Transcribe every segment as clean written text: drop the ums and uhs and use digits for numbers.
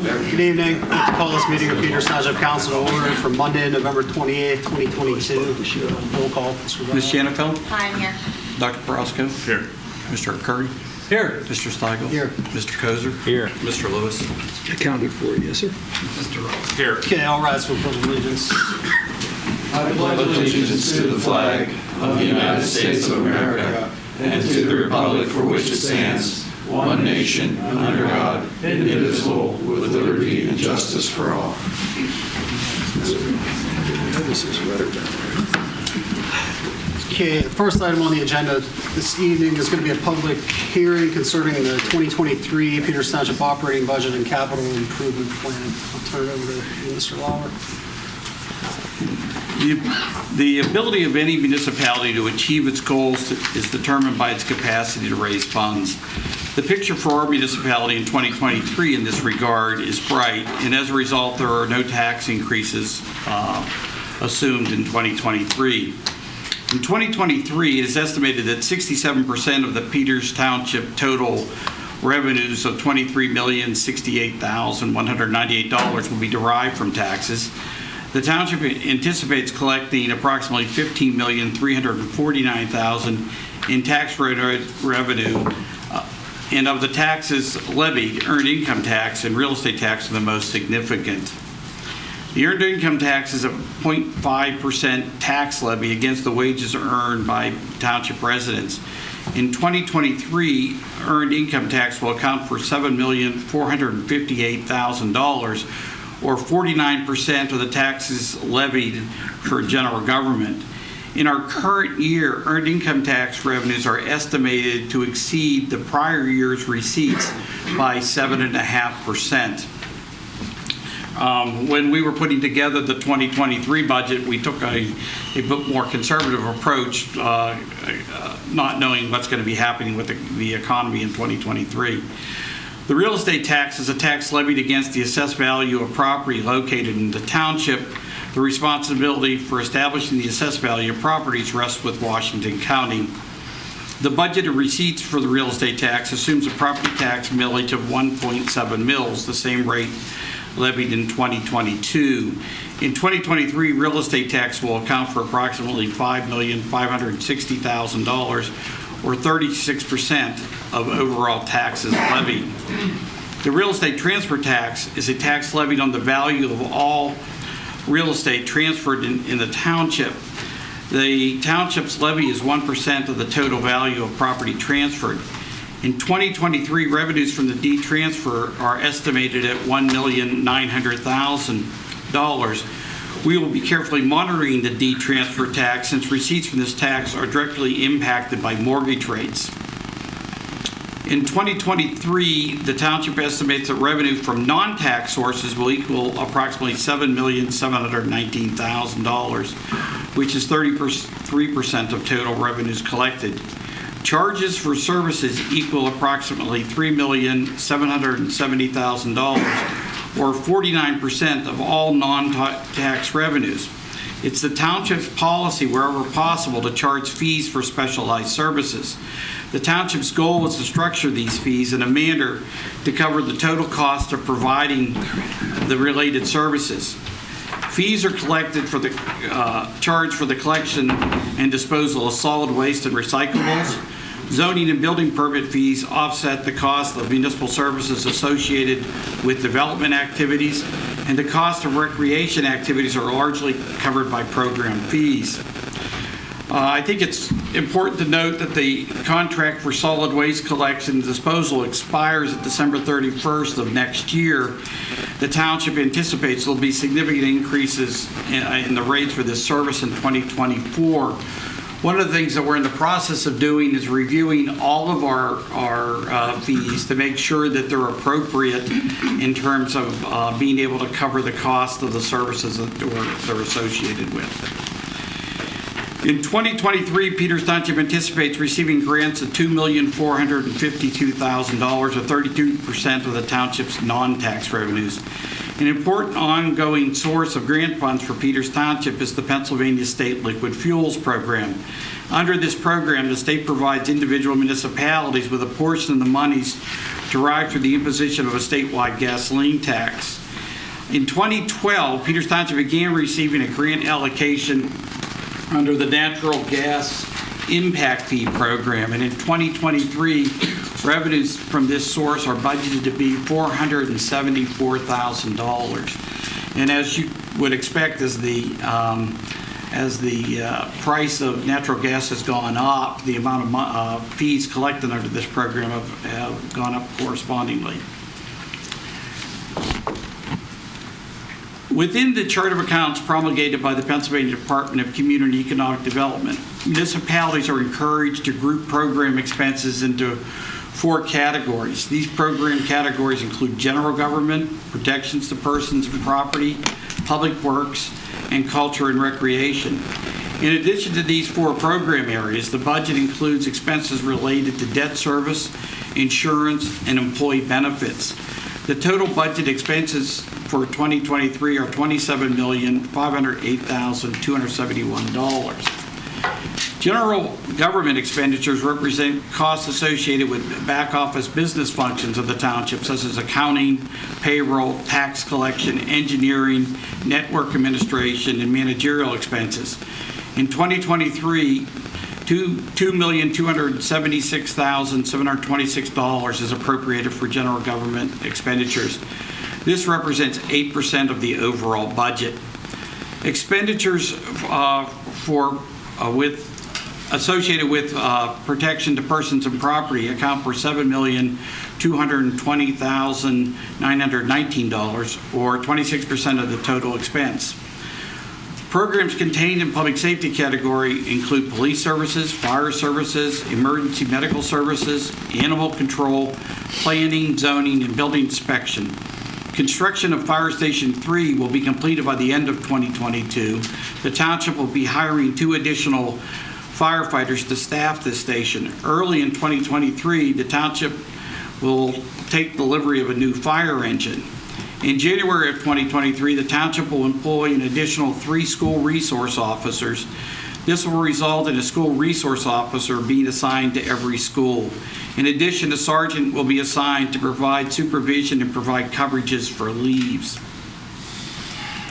Good evening. I'd like to call this meeting of Peters Township Council to order for Monday, November 28th, 2022. Roll call. Ms. Janifeld? Hi, I'm here. Dr. Porosco? Here. Mr. Curry? Here. Mr. Steigel? Here. Mr. Kozer? Here. Mr. Lewis? Accounted for, yes, sir. Mr. Ross? Here. Okay, all rise for pledge of allegiance. I pledge allegiance to the flag of the United States of America and to the republic for which it stands, one nation, under God, indivisible, with liberty and justice for all. This is right down there. Okay, the first item on the agenda this evening is going to be a public hearing concerning the 2023 Peters Township operating budget and capital improvement plan. I'll turn it over to Mr. Lauer. The ability of any municipality to achieve its goals is determined by its capacity to raise funds. The picture for our municipality in 2023 in this regard is bright, and as a result, there are no tax increases assumed in 2023. In 2023, it is estimated that 67% of the Peters Township total revenues of $23,068,198 will be derived from taxes. The township anticipates collecting approximately $15,349,000 in tax revenue, and of the taxes levied, earned income tax and real estate tax are the most significant. The earned income tax is a 0.5% tax levy against the wages earned by township residents. In 2023, earned income tax will account for $7,458,000, or 49% of the taxes levied for general government. In our current year, earned income tax revenues are estimated to exceed the prior year's receipts by 7.5%. When we were putting together the 2023 budget, we took a bit more conservative approach, not knowing what's going to be happening with the economy in 2023. The real estate tax is a tax levied against the assessed value of property located in the township. The responsibility for establishing the assessed value of properties rests with Washington County. The budgeted receipts for the real estate tax assumes a property tax millage of 1.7 mils, the same rate levied in 2022. In 2023, real estate tax will account for approximately $5,560,000, or 36% of overall taxes levied. The real estate transfer tax is a tax levied on the value of all real estate transferred in the township. The township's levy is 1% of the total value of property transferred. In 2023, revenues from the deed transfer are estimated at $1,900,000. We will be carefully monitoring the deed transfer tax since receipts from this tax are directly impacted by mortgage rates. In 2023, the township estimates that revenue from non-tax sources will equal approximately $7,719,000, which is 33% of total revenues collected. Charges for services equal approximately $3,770,000, or 49% of all non-tax revenues. It's the township's policy, wherever possible, to charge fees for specialized services. The township's goal is to structure these fees in a manner to cover the total cost of providing the related services. Fees are collected for the charge for the collection and disposal of solid waste and recyclables. Zoning and building permit fees offset the cost of municipal services associated with development activities, and the cost of recreation activities are largely covered by program fees. I think it's important to note that the contract for solid waste collection and disposal expires at December 31st of next year. The township anticipates there'll be significant increases in the rates for this service in 2024. One of the things that we're in the process of doing is reviewing all of our fees to make sure that they're appropriate in terms of being able to cover the cost of the services that they're associated with. In 2023, Peters Township anticipates receiving grants of $2,452,000, or 32% of the township's non-tax revenues. An important ongoing source of grant funds for Peters Township is the Pennsylvania State Liquid Fuels Program. Under this program, the state provides individual municipalities with a portion of the monies derived through the imposition of a statewide gasoline tax. In 2012, Peters Township began receiving a grant allocation under the Natural Gas Impact Fee Program, and in 2023, revenues from this source are budgeted to be $474,000. And as you would expect, as the price of natural gas has gone up, the amount of fees collected under this program have gone up correspondingly. Within the chart of accounts promulgated by the Pennsylvania Department of Community and Economic Development, municipalities are encouraged to group program expenses into 4 categories. These program categories include general government, protections to persons and property, public works, and culture and recreation. In addition to these 4 program areas, the budget includes expenses related to debt service, insurance, and employee benefits. The total budget expenses for 2023 are $27,508,271. General government expenditures represent costs associated with back office business functions of the township, such as accounting, payroll, tax collection, engineering, network administration, and managerial expenses. In 2023, $2,276,726 is appropriated for general government expenditures. This represents 8% of the overall budget. Expenditures associated with protection to persons and property account for $7,220,919, or 26% of the total expense. Programs contained in public safety category include police services, fire services, emergency medical services, animal control, planning, zoning, and building inspection. Construction of Fire Station 3 will be completed by the end of 2022. The township will be hiring 2 additional firefighters to staff this station. Early in 2023, the township will take delivery of a new fire engine. In January of 2023, the township will employ an additional 3 school resource officers. This will result in a school resource officer being assigned to every school. In addition, a sergeant will be assigned to provide supervision and provide coverages for leaves.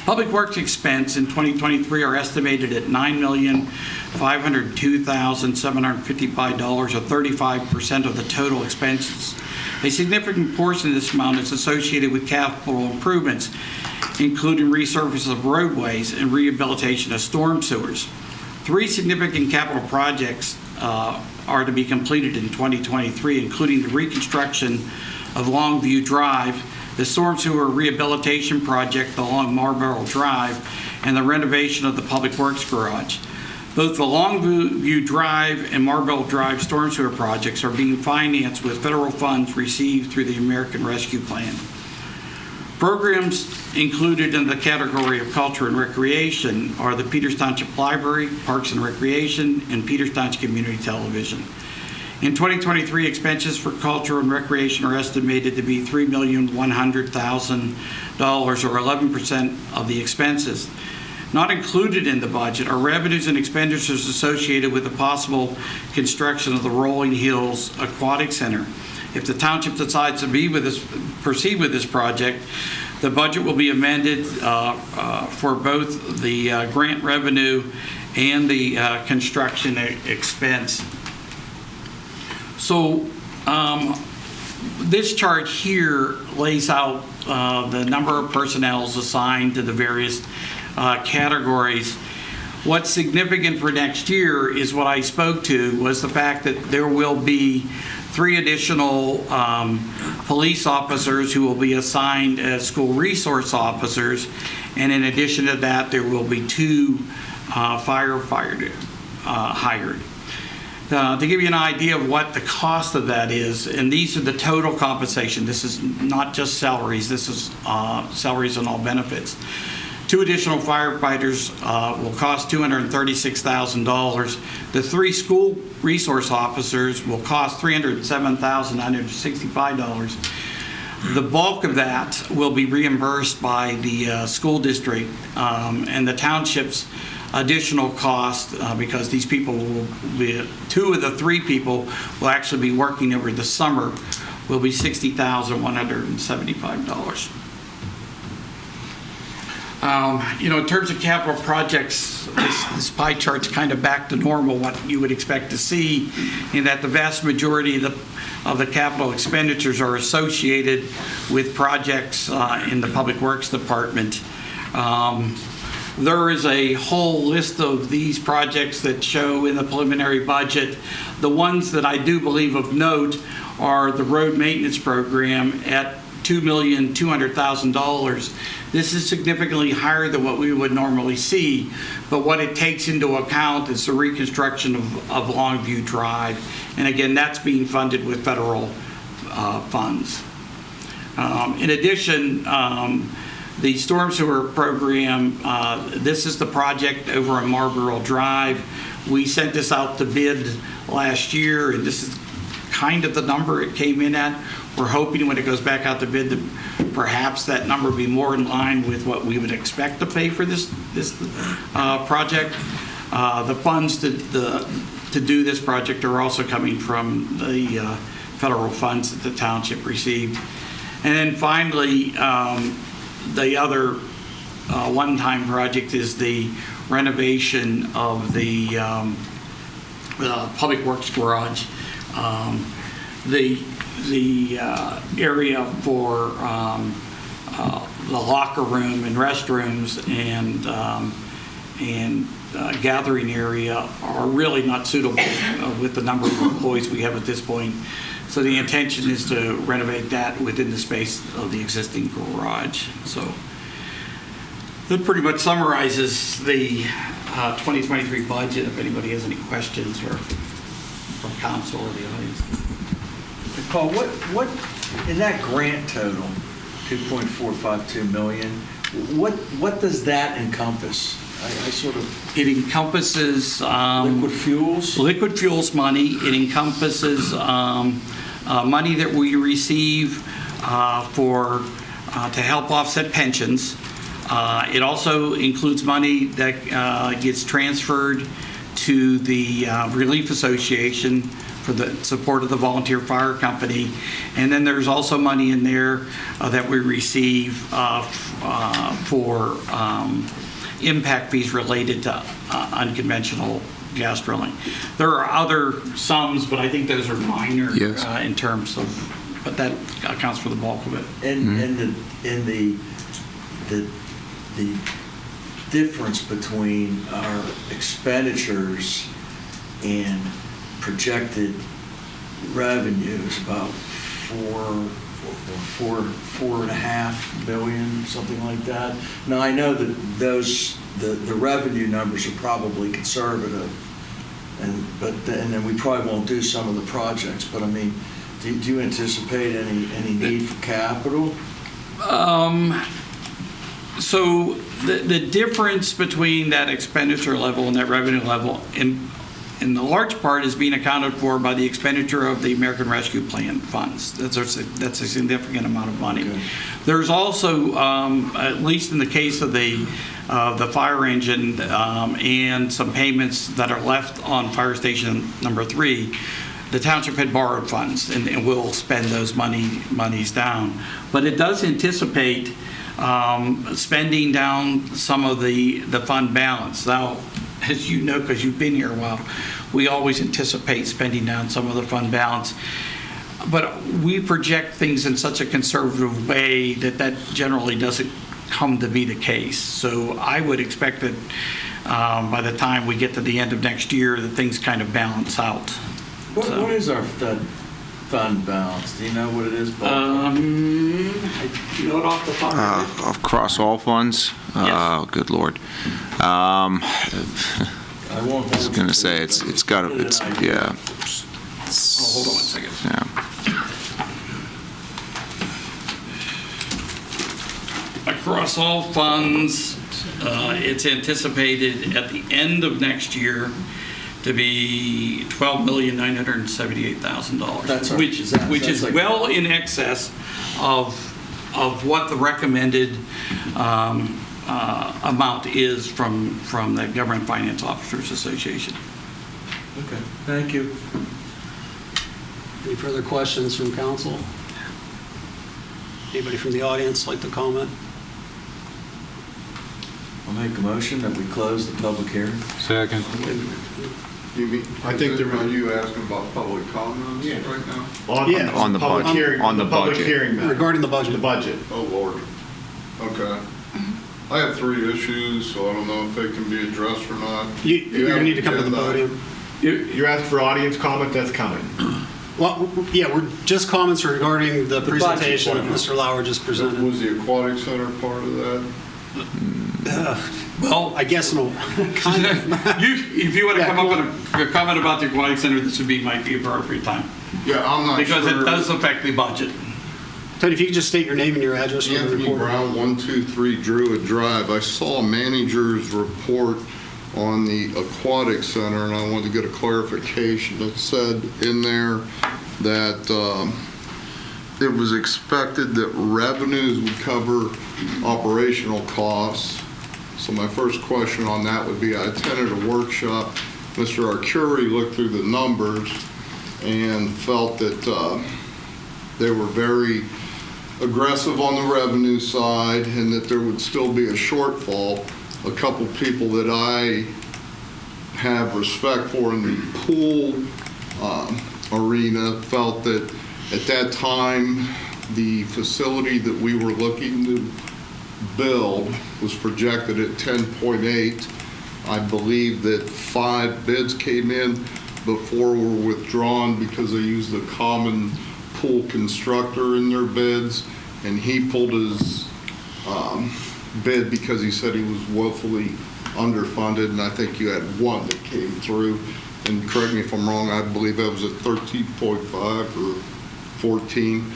Public Works expense in 2023 are estimated at $9,502,755, or 35% of the total expenses. A significant portion of this amount is associated with capital improvements, including resurface of roadways and rehabilitation of storm sewers. 3 significant capital projects are to be completed in 2023, including the reconstruction of Longview Drive, the storm sewer rehabilitation project along Marlboro Drive, and the renovation of the Public Works Garage. Both the Longview Drive and Marlboro Drive storm sewer projects are being financed with federal funds received through the American Rescue Plan. Programs included in the category of culture and recreation are the Peters Township Library, Parks and Recreation, and Peters Township Community Television. In 2023, expenses for culture and recreation are estimated to be $3,100,000, or 11% of the expenses. Not included in the budget are revenues and expenditures associated with the possible construction of the Rolling Hills Aquatic Center. If the township decides to proceed with this project, the budget will be amended for both the grant revenue and the construction expense. So this chart here lays out the number of personnel assigned to the various categories. What's significant for next year is what I spoke to, was the fact that there will be 3 additional police officers who will be assigned as school resource officers, and in addition to that, there will be 2 firefighters hired. To give you an idea of what the cost of that is, and these are the total compensation. This is not just salaries. This is salaries and all benefits. 2 additional firefighters will cost $236,000. The 3 school resource officers will cost $307,965. The bulk of that will be reimbursed by the school district, and the township's additional cost, because these people will be, 2 of the 3 people will actually be working over the summer, will be $60,175. In terms of capital projects, this pie chart's kind of back to normal, what you would expect to see, in that the vast majority of the capital expenditures are associated with projects in the Public Works Department. There is a whole list of these projects that show in the preliminary budget. The ones that I do believe of note are the road maintenance program at $2,200,000. This is significantly higher than what we would normally see, but what it takes into account is the reconstruction of Longview Drive. And again, that's being funded with federal funds. In addition, the storm sewer program, this is the project over on Marlboro Drive. We sent this out to bid last year, and this is kind of the number it came in at. We're hoping when it goes back out to bid that perhaps that number will be more in line with what we would expect to pay for this project. The funds to do this project are also coming from the federal funds that the township received. And then finally, the other one-time project is the renovation of the Public Works Garage. The area for the locker room and restrooms and gathering area are really not suitable with the number of employees we have at this point. So the intention is to renovate that within the space of the existing garage. So that pretty much summarizes the 2023 budget. If anybody has any questions or from council or the audience. Paul, what in that grant total, 2.452 million, what does that encompass? I sort of. It encompasses liquid fuels. Liquid fuels money. It encompasses money that we receive to help offset pensions. It also includes money that gets transferred to the Relief Association for the support of the volunteer fire company. And then there's also money in there that we receive for impact fees related to unconventional gas drilling. There are other sums, but I think those are minor. Yes. In terms of, but that accounts for the bulk of it. And the difference between our expenditures and projected revenue is about $4.5 million, something like that. Now I know that the revenue numbers are probably conservative, and then we probably won't do some of the projects. But I mean, do you anticipate any need for capital? So the difference between that expenditure level and that revenue level in the large part is being accounted for by the expenditure of the American Rescue Plan funds. That's a significant amount of money. Okay. There's also, at least in the case of the fire engine and some payments that are left on fire station number 3, the township had borrowed funds and will spend those monies down. But it does anticipate spending down some of the fund balance. Now, as you know, because you've been here a while, we always anticipate spending down some of the fund balance. But we project things in such a conservative way that generally doesn't come to be the case. So I would expect that by the time we get to the end of next year, that things kind of balance out. What is our fund balance? Do you know what it is? I know it off the top of my head. Across all funds? Yes. Good Lord. I won't. I was going to say it's got to, yeah. Hold on 1 second. Yeah. Across all funds, It's anticipated at the end of next year to be $12,978,000. That's our- which that's is like- well in excess of what the recommended amount is from the Government Finance Officers Association. Okay, thank you. Any further questions from council? Anybody from the audience like to comment? I'll make a motion that we close the public hearing. Second. You mean, I think there are was- you asking about public comment on this right now? Yeah. On the public budget. hearing- On the public budget. hearing matter. Regarding the budget. The budget. Oh, Lord. Okay. I have 3 issues, so I don't know if they can be addressed or not. You're going to need to come to the podium. You're asking for audience comment, that's coming. Well, yeah, we're just comments regarding the budget presentation that part. Mr. Lauer just presented. Was the aquatic center part of that? Well, I guess no, kind of. if you want to Yeah, come up with a comment about the Aquatic Center, this might be appropriate time. Yeah, I'm not sure. Because it does affect the budget. Tony, if you could just state your name and your address for the Anthony report. Brown, 123 Druid Drive. I saw a manager's report on the aquatic center, and I wanted to get a clarification. It said in there that it was expected that revenues would cover operational costs. So my first question on that would be, I attended a workshop. Mr. Arcuri looked through the numbers and felt that they were very aggressive on the revenue side and that there would still be a shortfall. A couple people that I have respect for in the pool arena felt that at that time, the facility that we were looking to build was projected at 10.8. I believe that 5 bids came in before were withdrawn because they used a common pool constructor in their bids, and he pulled his bid because he said he was woefully underfunded, and I think you had 1 that came through. And correct me if I'm wrong, I believe that was at 13.5 or 14.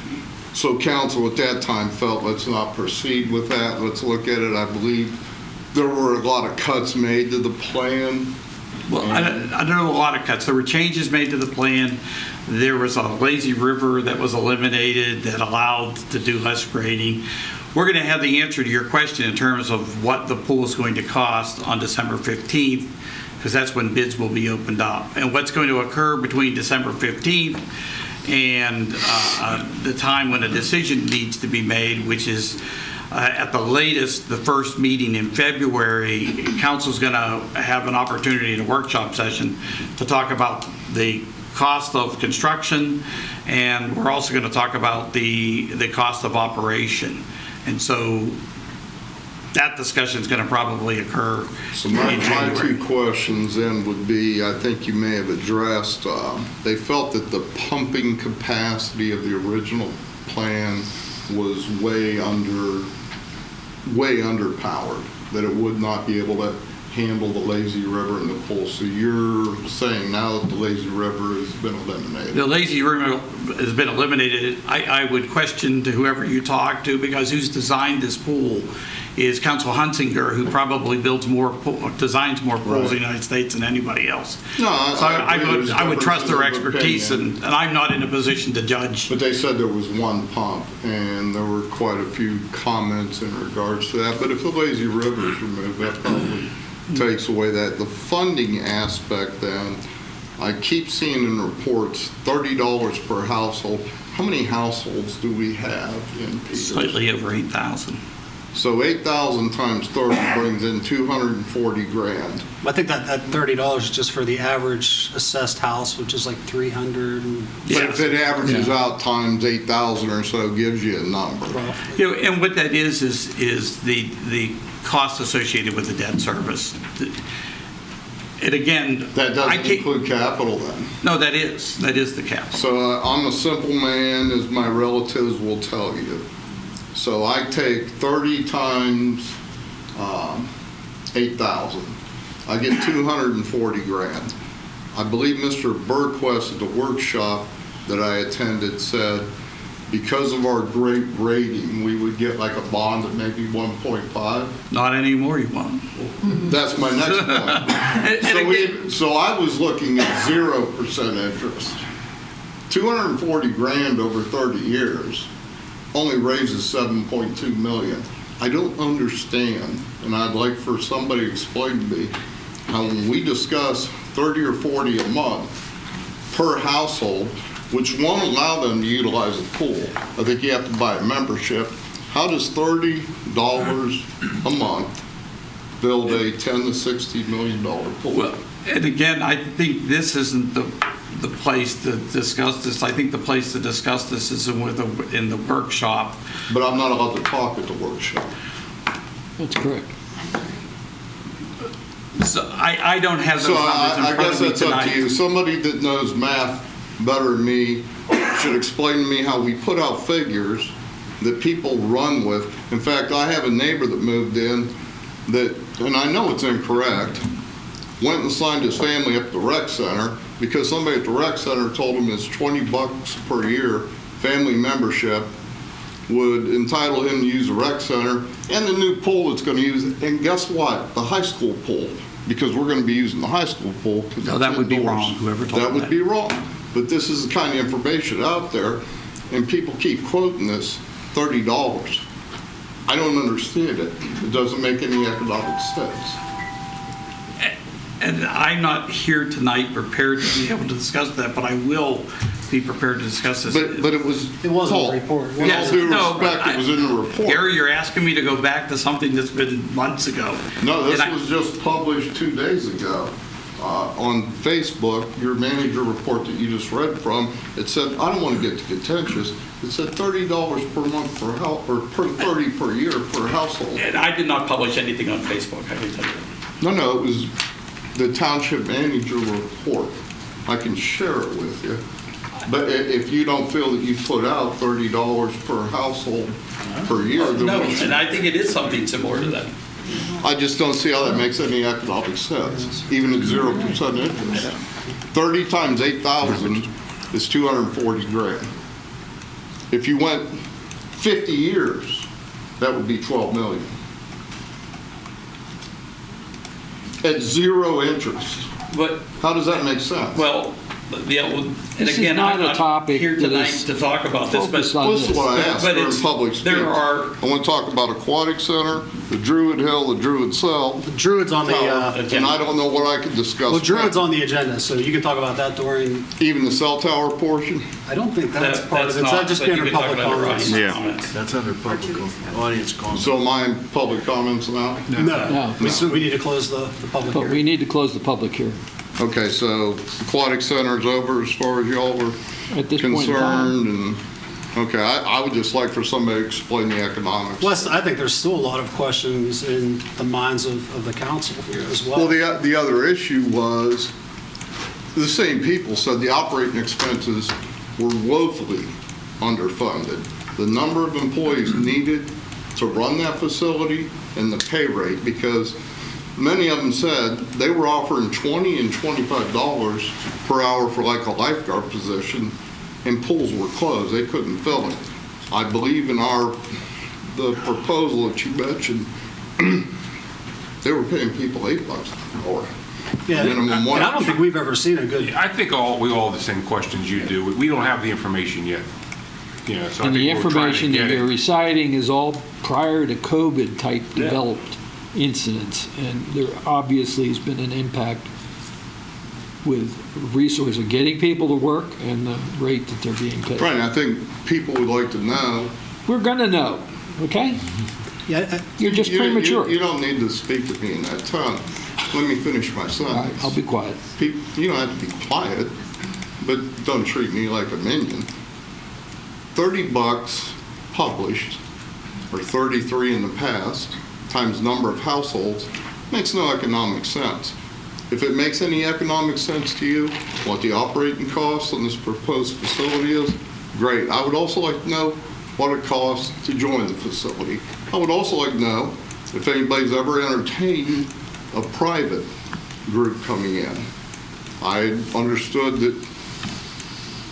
So council at that time felt, let's not proceed with that, let's look at it. I believe there were a lot of cuts made to the plan. Well, I don't know a lot of cuts. There were changes made to the plan. There was a lazy river that was eliminated that allowed to do less grading. We're going to have the answer to your question in terms of what the pool is going to cost on December 15th, because that's when bids will be opened up. And what's going to occur between December 15th and the time when a decision needs to be made, which is at the latest, the first meeting in February, council's going to have an opportunity in a workshop session to talk about the cost of construction, and we're also going to talk about the cost of operation. And so that discussion is going to probably occur So in my January. 2 questions then would be, I think you may have addressed, they felt that the pumping capacity of the original plan was way underpowered, that it would not be able to handle the lazy river and the pool. So you're saying now that the lazy river has been eliminated? The lazy river has been eliminated. I would question to whoever you talk to, because who's designed this pool is Council Hunsinger, who probably designs more pools in the United States than anybody else. No, So I agree there's would trust their differences of expertise, opinion. and I'm not in a position to judge. But they said there was 1 pump, and there were quite a few comments in regards to that. But if the lazy river is removed, that probably takes away that. The funding aspect then, I keep seeing in reports $30 per household. How many households do we have in Peters? Slightly over 8,000. So 8,000 times 30 brings in 240 grand. I think that $30 is just for the average assessed house, which is like 300 and But if it averages out times 8,000 or so, gives you a number. roughly. You know, and what that is the cost associated with the debt service. And again, That I doesn't can't- include capital then. No, that is the cap. So I'm a simple man, as my relatives will tell you. So I take 30 times 8,000. I get 240 grand. I believe Mr. Burquest at the workshop that I attended said because of our great rating, we would get like a bond at maybe 1.5? Not anymore, you won't. That's my next point. So I was looking at 0% interest. 240 grand over 30 years only raises 7.2 million. I don't understand, and I'd like for somebody to explain to me how when we discuss 30 or 40 a month per household, which won't allow them to utilize the pool. I think you have to buy a membership. How does $30 a month build a $10 to $60 million pool? Well, and again, I think this isn't the place to discuss this. I think the place to discuss this is in the workshop. But I'm not allowed to talk at the workshop. That's correct. So I don't have those So numbers in I front guess of me that's up to you. tonight. Somebody that knows math better than me should explain to me how we put out figures that people run with. In fact, I have a neighbor that moved in that, and I know it's incorrect, went and signed his family up at the rec center because somebody at the rec center told him it's $20 per year family membership would entitle him to use the rec center and the new pool that's going to use it. And guess what? The high school pool, because we're going to be using the high school pool. No, that would be wrong, whoever told that him would that. be wrong. But this is the kind of information out there, and people keep quoting this $30. I don't understand it. It doesn't make any economic sense. And I'm not here tonight prepared to be able to discuss that, but I will be prepared to discuss this. But it was. It wasn't Paul, a report. With all due respect, it was in the report. Gary, you're asking me to go back to something that's been months ago. No, this And was just published 2 days ago on Facebook. Your manager report that you just read from, it said, I don't want to get too contentious, it said $30 per month per house, or per 30 per year per household. And I did not publish anything on Facebook, I can tell you. No, it was the township manager report. I can share it with you. But if you don't feel that you put out $30 per household per year, then No, and I think it is something similar to that. I just don't see how that makes any economic sense, even at 0% interest. 30 times 8,000 is 240 grand. If you went 50 years, that would be 12 million. At 0 interest. But, How does that make sense? well, and This is again, not I'm a not topic here that tonight is to talk about this, but focused on Well, this is what I asked But during it's- public speech. there are- I want to talk about Aquatic Center, the Druid Hill, the Druid Cell, Druid's on the, and I don't know what I could discuss. well, Druid's when. on the agenda, so you can talk about that during, Even the cell tower portion? I don't think that's part of it. that's That not, just but be you under can talk public about other comments. audience Yeah. comments. That's under public audience comment. So my public comments now? No, we need to close the public But we hearing. need to close the public hearing Okay, so Aquatic Center's over as far as y'all were at this point in time. concerned, and, okay, I would just like for somebody to explain the economics. Wes, I think there's still a lot of questions in the minds of the council here as Well, well. the other issue was, the same people said the operating expenses were woefully underfunded. The number of employees needed to run that facility and the pay rate, because many of them said they were offering $20 and $25 per hour for like a lifeguard position, and pools were closed. They couldn't fill it. I believe in the proposal that you mentioned, they were paying people $8 an hour. Yeah, minimum and I don't wage. think we've ever seen a good, I think we all have the same questions you do. We don't have the information yet. You know, so I And the think we're trying to information that get you're it. reciting is all prior to COVID-type developed incidents, and there obviously has been an impact with resources of getting people to work and the rate that they're being paid. Right, I think people would like to know. We're going to know, okay? yeah, You're just You- premature. You don't need to speak to me in that tone. Let me finish my All right, sentence. I'll be quiet. You don't have to be quiet, but don't treat me like a minion. $30 published, or 33 in the past, times number of households, makes no economic sense. If it makes any economic sense to you, what the operating cost on this proposed facility is, great. I would also like to know what it costs to join the facility. I would also like to know if anybody's ever entertained a private group coming in. I understood that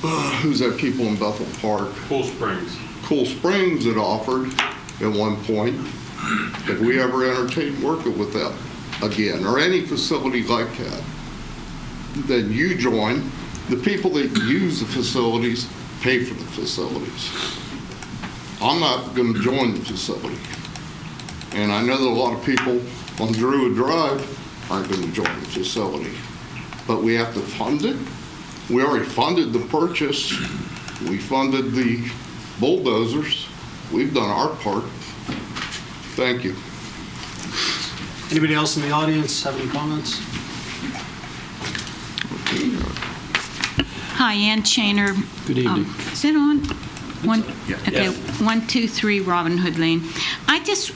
who's that people in Bethel Park? Cool Springs. Cool Springs had offered at one point. Have we ever entertained working with them again, or any facility like that? Then you join. The people that use the facilities pay for the facilities. I'm not going to join the facility. And I know that a lot of people on Druid Drive aren't going to join the facility. But we have to fund it. We already funded the purchase. We funded the bulldozers. We've done our part. Thank you. Anybody else in the audience have any comments? Hi, Ann Shaner. Good evening. Is it on? Okay, 123 Robin Hood Lane. I just,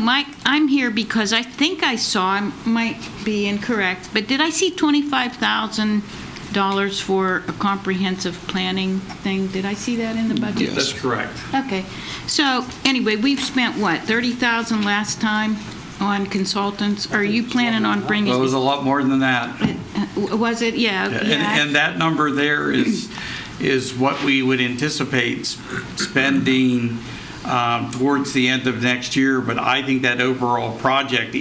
Mike, I'm here because I think I saw, I might be incorrect, but did I see $25,000 for a comprehensive planning thing? Did I see that in the budget? Yes. That's correct. Okay. So, anyway, we've spent, what, $30,000 last time on consultants? Are you planning on bringing? Well, it was a lot more than that. Was it? Yeah. And that number there is what we would anticipate spending towards the end of next year. But I think that overall project,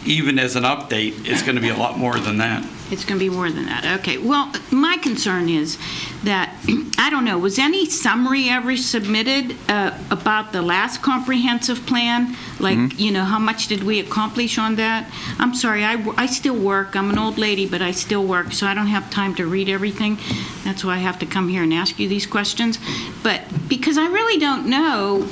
even as an update, is going to be a lot more than that. It's going to be more than that. Okay. Well, my concern is that, I don't know, was any summary ever submitted about the last comprehensive plan? Like, how much did we accomplish on that? I'm sorry, I still work. I'm an old lady, but I still work, so I don't have time to read everything. That's why I have to come here and ask you these questions. But because I really don't know,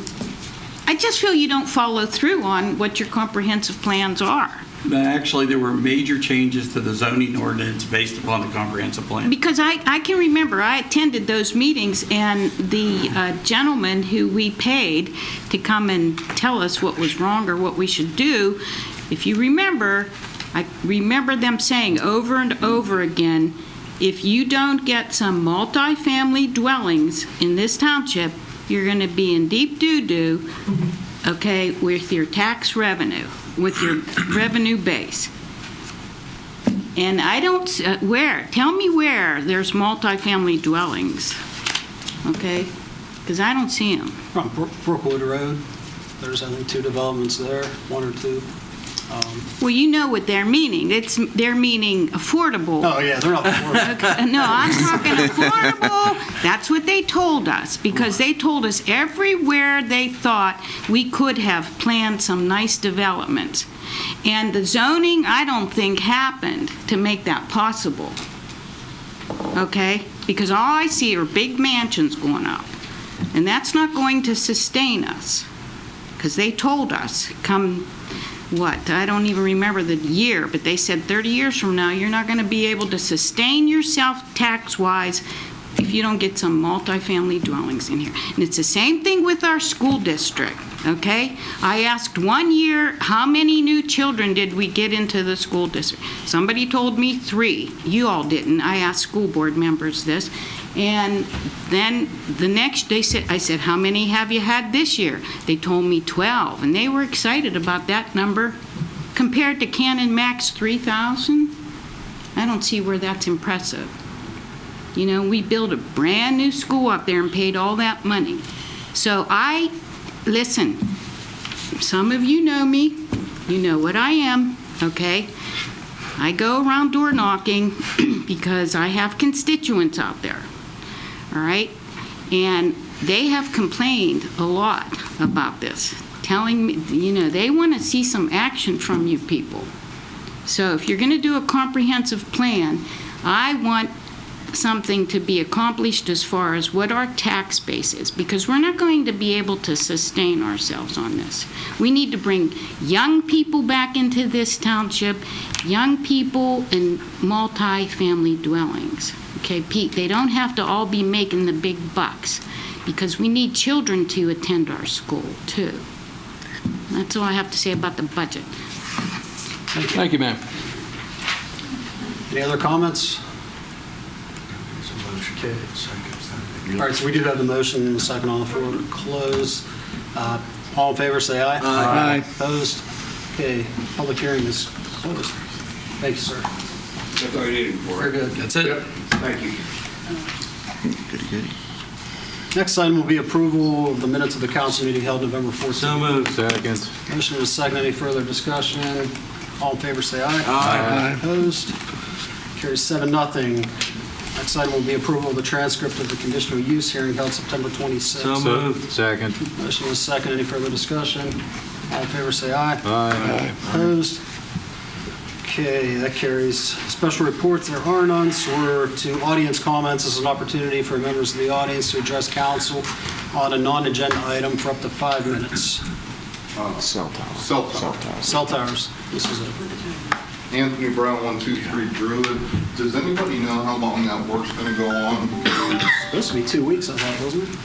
I just feel you don't follow through on what your comprehensive plans are. Actually, there were major changes to the zoning ordinance based upon the comprehensive plan. Because I can remember, I attended those meetings, and the gentleman who we paid to come and tell us what was wrong or what we should do, if you remember, I remember them saying over and over again, if you don't get some multifamily dwellings in this township, you're going to be in deep doo-doo, okay, with your tax revenue, with your revenue base. And I don't, tell me where there's multifamily dwellings, okay? Because I don't see them. On Brookwood Road, there's, I think, 2 developments there, 1 or 2. Well, you know what they're meaning. They're meaning affordable. Oh, yeah, they're not affordable. No, I'm talking affordable. That's what they told us, because they told us everywhere they thought we could have planned some nice developments. And the zoning, I don't think, happened to make that possible. Okay? Because all I see are big mansions going up. And that's not going to sustain us. Because they told us, I don't even remember the year, but they said 30 years from now, you're not going to be able to sustain yourself tax-wise if you don't get some multifamily dwellings in here. And it's the same thing with our school district, okay? I asked one year, how many new children did we get into the school district? Somebody told me 3. You all didn't. I asked school board members this. And then the next, I said, how many have you had this year? They told me 12, and they were excited about that number. Compared to Cannon Max 3,000, I don't see where that's impressive. We built a brand new school up there and paid all that money. So listen, some of you know me, you know what I am, okay? I go around door knocking because I have constituents out there. All right? And they have complained a lot about this, telling me, they want to see some action from you people. So if you're going to do a comprehensive plan, I want something to be accomplished as far as what our tax base is, because we're not going to be able to sustain ourselves on this. We need to bring young people back into this township, young people in multi-family dwellings. Okay, Pete, they don't have to all be making the big bucks, because we need children to attend our school too. That's all I have to say about the budget. Thank you, ma'am. Any other comments? Okay. All right, so we do have the motion and a second on the floor to close. All in favor, say aye. Aye. Opposed? Okay, public hearing is closed. Thank you, sir. That's all you needed for Very good. That's it. Thank you. Goody, goody. Next item will be approval of the minutes of the council meeting held November 14th. So moved. Second. Motion and a second. Any further discussion? All in favor, say aye. Aye. Opposed? Carries 7-0. Next item will be approval of the transcript of the conditional use hearing held September 26th. So moved. Second. Motion and a second. Any further discussion? All in favor, say aye. Aye. Opposed? Okay, that carries. Special reports, there are none, so we're to audience comments. This is an opportunity for members of the audience to address council on a non-agenda item for up to 5 minutes. Cell tower. Cell tower. Cell towers, this is it. Anthony Brown, 123 Druid. Does anybody know how long that work's going to go on? Supposed to be 2 weeks, I thought, wasn't it?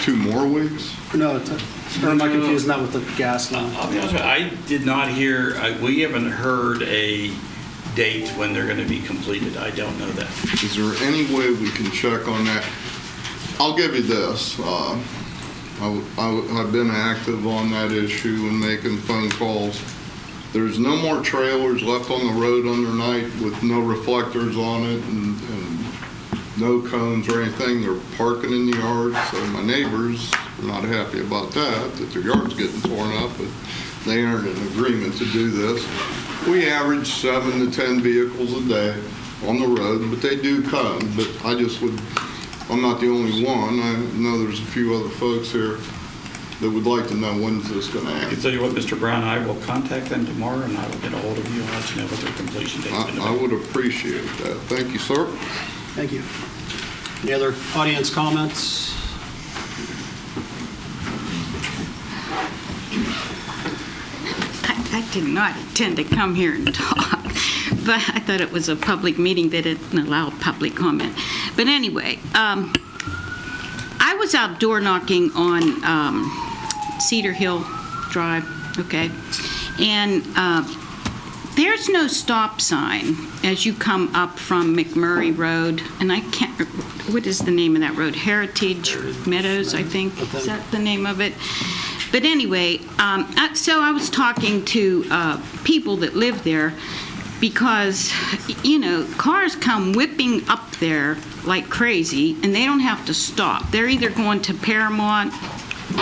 2 more weeks? No, or am I confusing that with the gas line? I'll be honest with you, I did not hear, we haven't heard a date when they're going to be completed. I don't know that. Is there any way we can check on that? I'll give you this. I've been active on that issue and making phone calls. There's no more trailers left on the road undernight with no reflectors on it and no cones or anything. They're parking in the yard, so my neighbors are not happy about that their yard's getting torn up, but they aren't in agreement to do this. We average 7 to 10 vehicles a day on the road, but they do come. But I'm not the only one. I know there's a few other folks here that would like to know when's this going to I can happen. tell you what, Mr. Brown, I will contact them tomorrow and I will get a hold of you and let you know what their completion date is going to be. I would appreciate that. Thank you, sir. Thank you. Any other audience comments? I did not intend to come here and talk, but I thought it was a public meeting that didn't allow public comment. But anyway, I was out door knocking on Cedar Hill Drive, okay? And there's no stop sign as you come up from McMurray Road, and I can't, what is the name of that road? Heritage Meadows, I think. Is that the name of it? But anyway, so I was talking to people that live there because, you know, cars come whipping up there like crazy and they don't have to stop. They're either going to Paramount,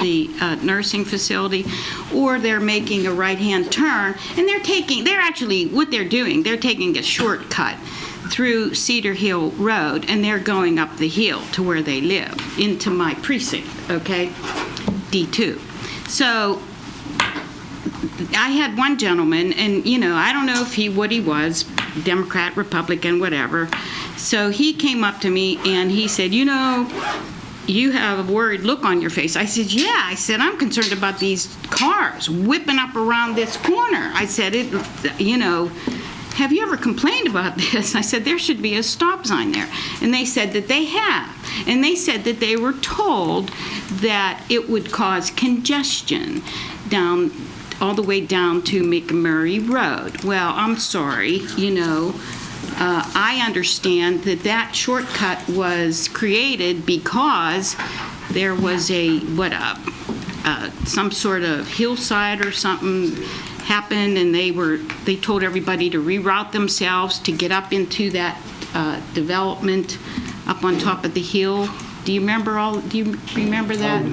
the nursing facility, or they're making a right-hand turn, and they're taking a shortcut through Cedar Hill Road, and they're going up the hill to where they live, into my precinct, okay, D2. So I had one gentleman, and, you know, I don't know what he was, Democrat, Republican, whatever. So he came up to me and he said, you know, you have a worried look on your face. I said, yeah. I said, I'm concerned about these cars whipping up around this corner. I said, you know, have you ever complained about this? I said, there should be a stop sign there. And they said that they have. And they said that they were told that it would cause congestion down, all the way down to McMurray Road. Well, I'm sorry, you know, I understand that shortcut was created because there was some sort of hillside or something happened, and they told everybody to reroute themselves to get up into that development up on top of the hill. Do you remember that?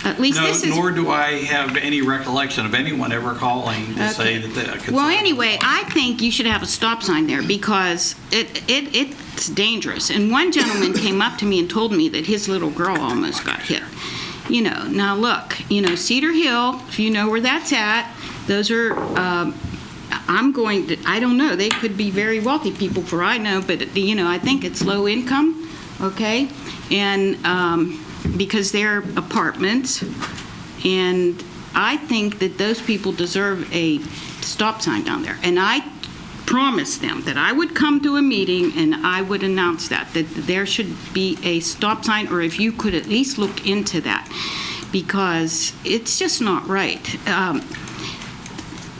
At least No, this is. nor do I have any recollection of anyone ever calling to say that they're concerned. Well, anyway, I think you should have a stop sign there because it's dangerous. And one gentleman came up to me and told me that his little girl almost got hit. You know, now look, you know, Cedar Hill, if you know where that's at, those are, I don't know, they could be very wealthy people for I know, but, you know, I think it's low income, okay? And because they're apartments, and I think that those people deserve a stop sign down there. And I promised them that I would come to a meeting and I would announce that there should be a stop sign, or if you could at least look into that, because it's just not right.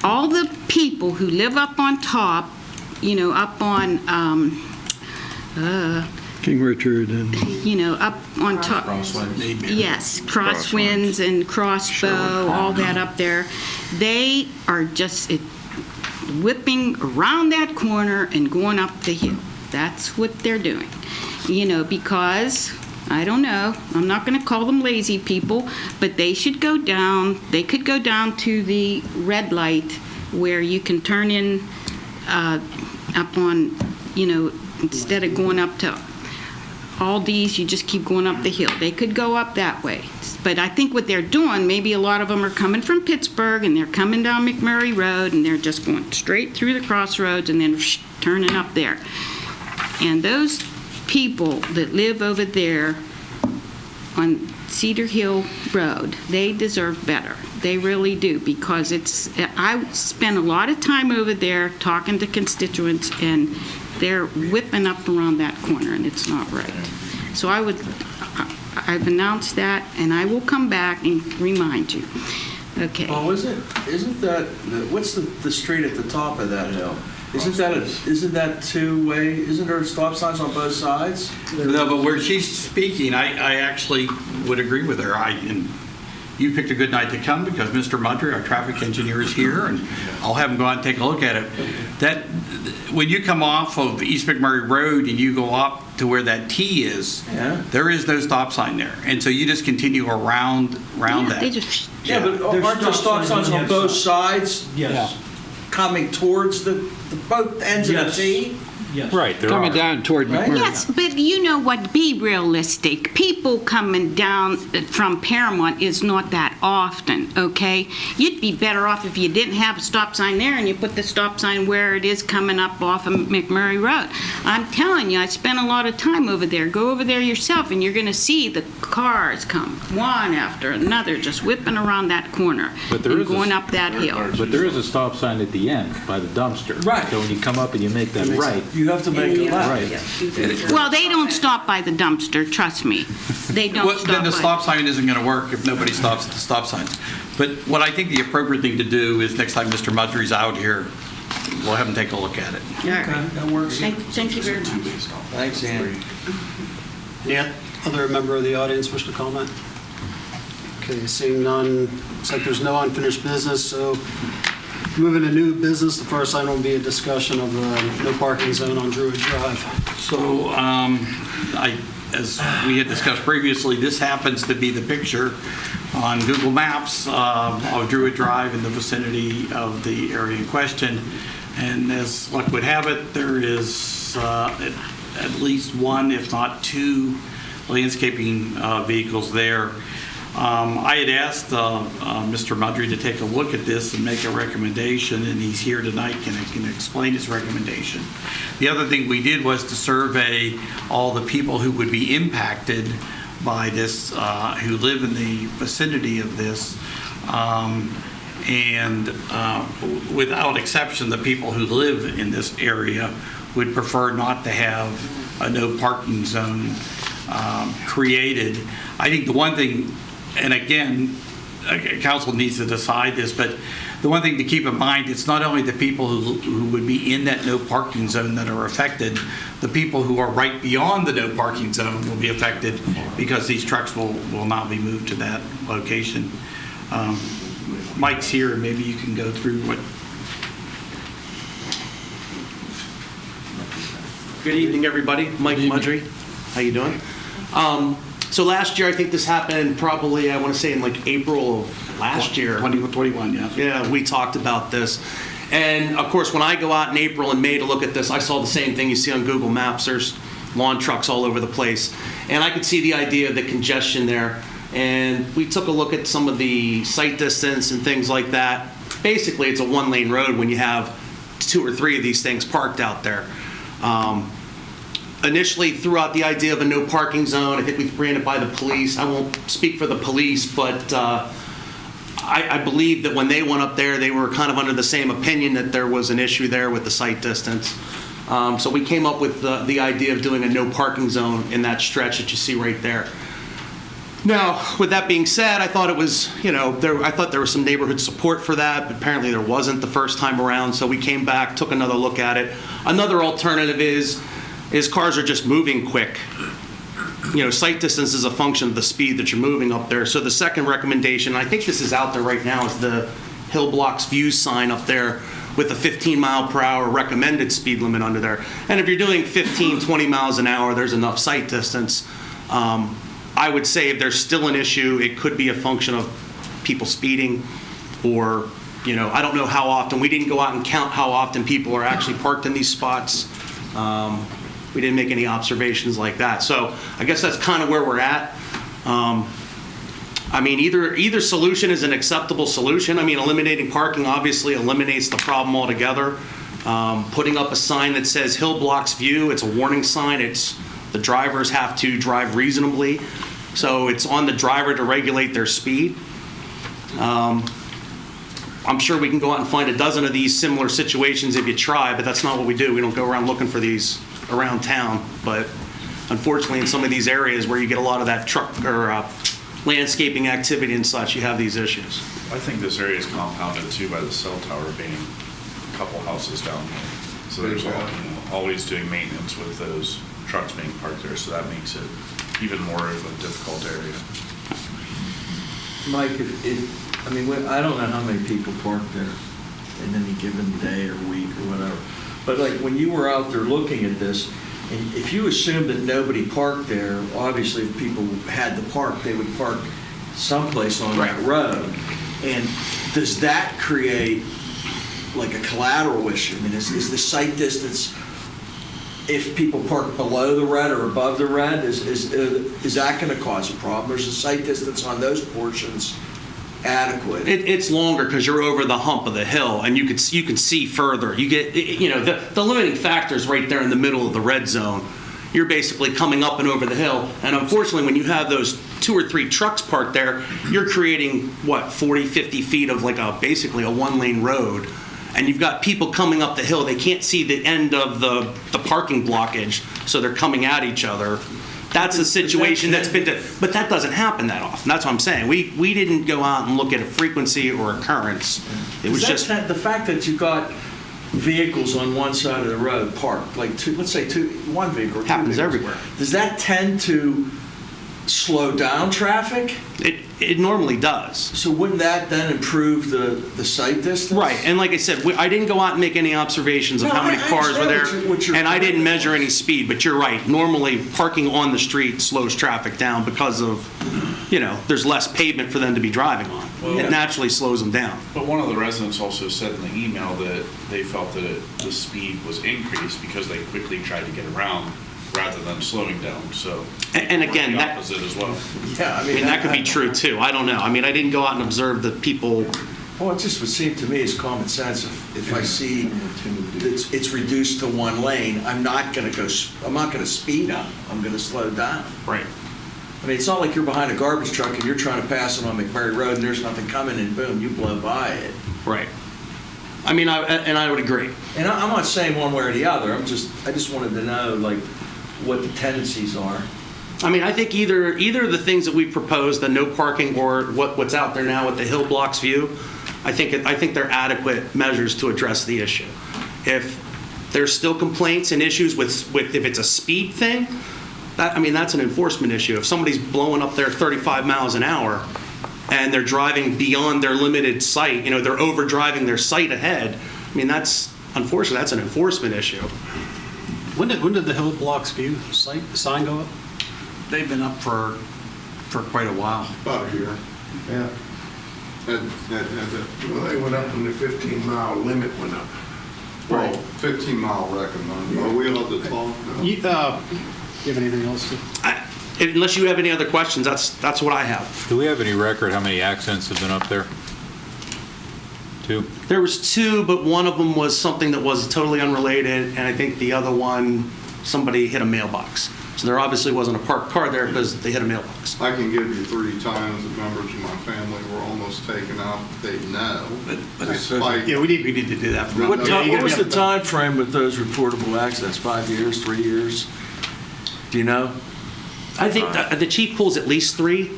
All the people who live up on top, you know, up on King Richard and you know, up on top. Yes, Crosswinds and Crossbow, all that up there. They are just whipping around that corner and going up the hill. That's what they're doing. because, I don't know, I'm not going to call them lazy people, but they could go down to the red light where you can turn in up on, instead of going up to Aldi's, you just keep going up the hill. They could go up that way. But I think what they're doing, maybe a lot of them are coming from Pittsburgh and they're coming down McMurray Road and they're just going straight through the crossroads and then turning up there. And those people that live over there on Cedar Hill Road, they deserve better. They really do, because I spend a lot of time over there talking to constituents, and they're whipping up around that corner, and it's not right. So I've announced that, and I will come back and remind you. Okay. Oh, isn't that, what's the street at the top of that hill? Isn't that two-way, isn't there stop signs on both sides? No, but where she's speaking, I actually would agree with her. And you picked a good night to come because Mr. Mudry, our traffic engineer, is here, and I'll have him go out and take a look at it. That, when you come off of East McMurray Road and you go up to where that T is, there is no stop sign there. And so you just continue around that. They just... Yeah, but aren't there stop signs on both sides? Yes. Coming towards the both ends of the T? Yes. Right, there Coming are. down toward McMurray. Yes, but you know what? Be realistic. People coming down from Paramount is not that often, okay? You'd be better off if you didn't have a stop sign there and you put the stop sign where it is coming up off of McMurray Road. I'm telling you, I spent a lot of time over there. Go over there yourself and you're going to see the cars come one after another just whipping around that corner and going up that hill. But there is a stop sign at the end by the dumpster. Right. So when you come up and you make that right, You have to make a left. right. Well, they don't stop by the dumpster, trust me. They don't Well, stop then the by. stop sign isn't going to work if nobody stops at the stop signs. But what I think the appropriate thing to do is next time Mr. Mudry's out here, we'll have him take a look at it. All right. That works. Thank you very much. Thanks, Ann. Yeah, other member of the audience wish to comment? Okay, seeing none, looks like there's no unfinished business, so moving to new business, the first item will be a discussion of the no parking zone on Druid Drive. So, as we had discussed previously, this happens to be the picture on Google Maps of Druid Drive in the vicinity of the area in question. And as luck would have it, there is at least one, if not two, landscaping vehicles there. I had asked Mr. Mudry to take a look at this and make a recommendation, and he's here tonight, can explain his recommendation. The other thing we did was to survey all the people who would be impacted by this, who live in the vicinity of this, and without exception, the people who live in this area would prefer not to have a no parking zone created. I think the one thing, and again, council needs to decide this, but the one thing to keep in mind, it's not only the people who would be in that no parking zone that are affected, the people who are right beyond the no parking zone will be affected because these trucks will not be moved to that location. Mike's here, and maybe you can go through what. Good evening, everybody. Mike Mudry. How you doing? So last year, I think this happened probably, I want to say in like April of last year. 2021, yeah. Yeah, we talked about this. And of course, when I go out in April and May to look at this, I saw the same thing you see on Google Maps. There's lawn trucks all over the place. And I could see the idea of the congestion there. And we took a look at some of the sight distance and things like that. Basically, it's a one-lane road when you have 2 or 3 of these things parked out there. Initially threw out the idea of a no parking zone. I think we ran it by the police. I won't speak for the police, but I believe that when they went up there, they were kind of under the same opinion that there was an issue there with the sight distance. So we came up with the idea of doing a no parking zone in that stretch that you see right there. Now, with that being said, I thought it was, I thought there was some neighborhood support for that, but apparently there wasn't the first time around. So we came back, took another look at it. Another alternative is cars are just moving quick. Sight distance is a function of the speed that you're moving up there. So the second recommendation, I think this is out there right now, is the Hill Blocks View sign up there with a 15 mile per hour recommended speed limit under there. And if you're doing 15, 20 miles an hour, there's enough sight distance. I would say if there's still an issue, it could be a function of people speeding, or, I don't know how often. We didn't go out and count how often people are actually parked in these spots. We didn't make any observations like that. So I guess that's kind of where we're at. Either solution is an acceptable solution. Eliminating parking obviously eliminates the problem altogether. Putting up a sign that says Hill blocks view, it's a warning sign. The drivers have to drive reasonably. So it's on the driver to regulate their speed. I'm sure we can go out and find a dozen of these similar situations if you try, but that's not what we do. We don't go around looking for these around town. But unfortunately, in some of these areas where you get a lot of that truck or landscaping activity and such, you have these issues. I think this area is compounded too by the cell tower being a couple houses down here. So there's always doing maintenance with those trucks being parked there, so that makes it even more of a difficult area. Mike, I don't know how many people park there in any given day or week or whatever, but like when you were out there looking at this, and if you assume that nobody parked there, obviously if people had to park, they would park someplace on that road. And does that create like a collateral issue? Is the sight distance, if people park below the red or above the red, is that going to cause a problem? Or is the sight distance on those portions adequate? It's longer because you're over the hump of the hill and you can see further. You get, the limiting factor is right there in the middle of the red zone. You're basically coming up and over the hill, and unfortunately when you have those 2 or 3 trucks parked there, you're creating 40, 50 feet of basically a 1-lane road, and you've got people coming up the hill. They can't see the end of the parking blockage, so they're coming at each other. That's a situation that's been, but that doesn't happen that often. That's what I'm saying. We didn't go out and look at a frequency or occurrence. It was just the fact that you've got vehicles on one side of the road parked, like one vehicle. Or two happens vehicles. everywhere. Does that tend to slow down traffic? It normally does. So wouldn't that then improve the sight distance? Right, and like I said, I didn't go out and make any observations of how many cars were there, and I didn't measure any speed, but you're right. Normally, parking on the street slows traffic down because of, there's less pavement for them to be driving on. It naturally slows them down. But one of the residents also said in the email that they felt that the speed was increased because they quickly tried to get around rather than slowing down. So, and again, the that opposite as well. Yeah, that could be true too. I don't know. I didn't go out and observe the people. Well, it just would seem to me as common sense. If I see it's reduced to 1 lane, I'm not going to speed up. I'm going to slow down. Right. It's not like you're behind a garbage truck and you're trying to pass it on McMurray Road and there's nothing coming and boom, you blow by it. Right. I would agree. And I'm not saying one way or the other. I just wanted to know what the tendencies are. I think either of the things that we've proposed, the no parking or what's out there now with the Hill Blocks view, I think they're adequate measures to address the issue. If there's still complaints and issues with if it's a speed thing, that's an enforcement issue. If somebody's blowing up there 35 miles an hour and they're driving beyond their limited sight, they're over driving their sight ahead, unfortunately, that's an enforcement issue. When did the Hill Blocks View sign go up? They've been up for quite a while. About a year. Yeah. Well, they went up when the 15-mile limit went up. Well, 15-mile recommend. Are we allowed to talk? No. You have anything else to? Unless you have any other questions, that's what I have. Do we have any record how many accidents have been up there? 2? There was 2, but one of them was something that was totally unrelated, and I think the other one, somebody hit a mailbox. So there obviously wasn't a parked car there because they hit a mailbox. I can give you 3 times that members of my family were almost taken out. They know. Despite, we need to do that. What was the time frame with those reportable accidents? 5 years, 3 years? Do you know? I think the chief pulls at least 3.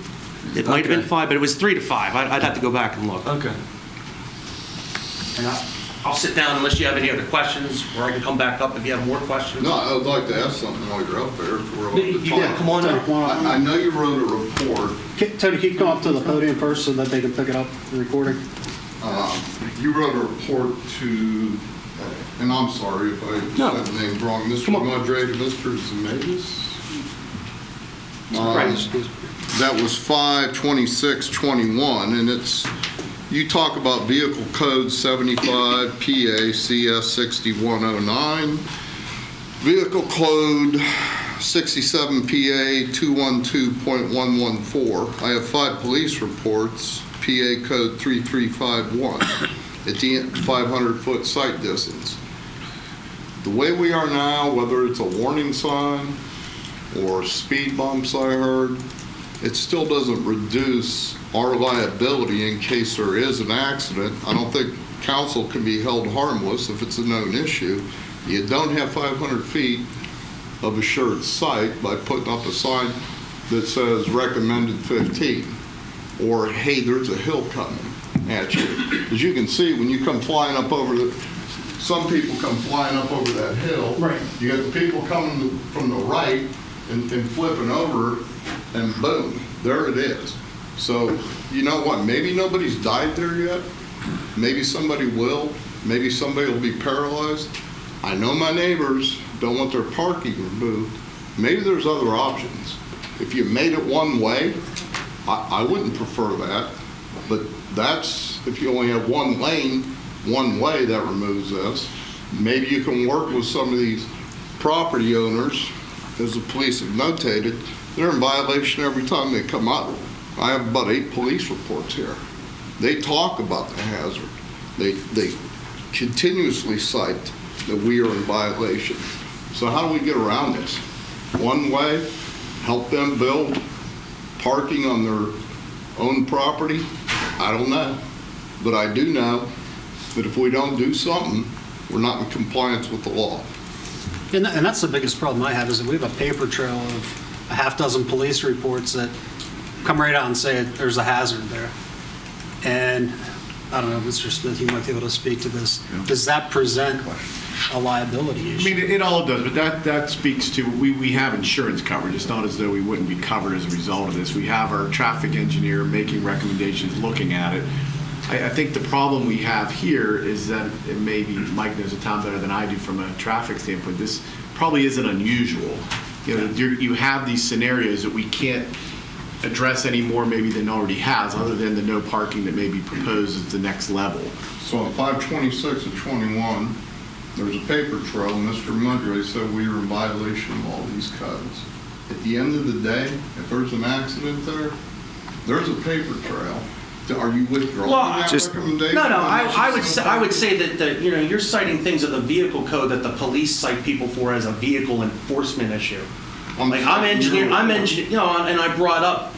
It might have been 5, but it was 3 to 5. I'd have to go back and look. Okay. And I'll sit down unless you have any other questions, or I can come back up if you have more questions. No, I'd like to ask something while you're up there. If we're allowed to talk. Come on up. I know you wrote a report. Tony, can you come up to the podium first so that they can pick it up, the recording? you wrote a report to, and I'm sorry if I said the name wrong, Mr. Madre to Mr. Zemeckis? That was 5/26/21, and it's, you talk about vehicle code 75 PA CS 6109, vehicle code 67 PA 212.114. I have 5 police reports, PA code 3351, at the 500-foot sight distance. The way we are now, whether it's a warning sign or speed bumps I heard, it still doesn't reduce our liability in case there is an accident. I don't think council can be held harmless if it's a known issue. You don't have 500 feet of assured sight by putting up a sign that says recommended 15, or hey, there's a hill coming at you. As you can see, when you come flying up over some people come flying up over that hill. Right. You got the people coming from the right and flipping over, and boom, there it is. So, you know what, maybe nobody's died there yet. Maybe somebody will. Maybe somebody will be paralyzed. I know my neighbors don't want their parking removed. Maybe there's other options. If you made it one way, I wouldn't prefer that, but that's, if you only have one lane, one way, that removes this. Maybe you can work with some of these property owners, as the police have notated, they're in violation every time they come out. I have about 8 police reports here. They talk about the hazard. They continuously cite that we are in violation. So how do we get around this? One way, help them build parking on their own property? I don't know. But I do know that if we don't do something, we're not in compliance with the law. And that's the biggest problem I have, is that we have a paper trail of a half dozen police reports that come right out and say there's a hazard there. And I don't know, Mr. Smith, you might be able to speak to this. Does that present a liability issue? I mean, it all does, but that speaks to, we have insurance coverage. It's not as though we wouldn't be covered as a result of this. We have our traffic engineer making recommendations, looking at it. I think the problem we have here is that it may be, Mike knows the town better than I do from a traffic standpoint, this probably isn't unusual. You know, you have these scenarios that we can't address any more maybe than already has, other than the no parking that may be proposed as the next level. So on 5/26/21, there's a paper trail. Mr. Mudray said we were in violation of all these codes. At the end of the day, if there's an accident there, there's a paper trail. Are you withdrawing that recommendation? No, I would say that you're citing things of the vehicle code that the police cite people for as a vehicle enforcement issue. I'm engineer, and I brought up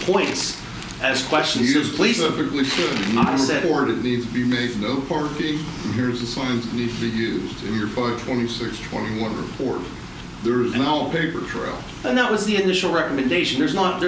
points as questions. You So please, specifically said in your report it needs to be made no parking, and here's the signs that need to be used in your 5/26/21 report. There is now a paper trail. and that was the initial recommendation. There's not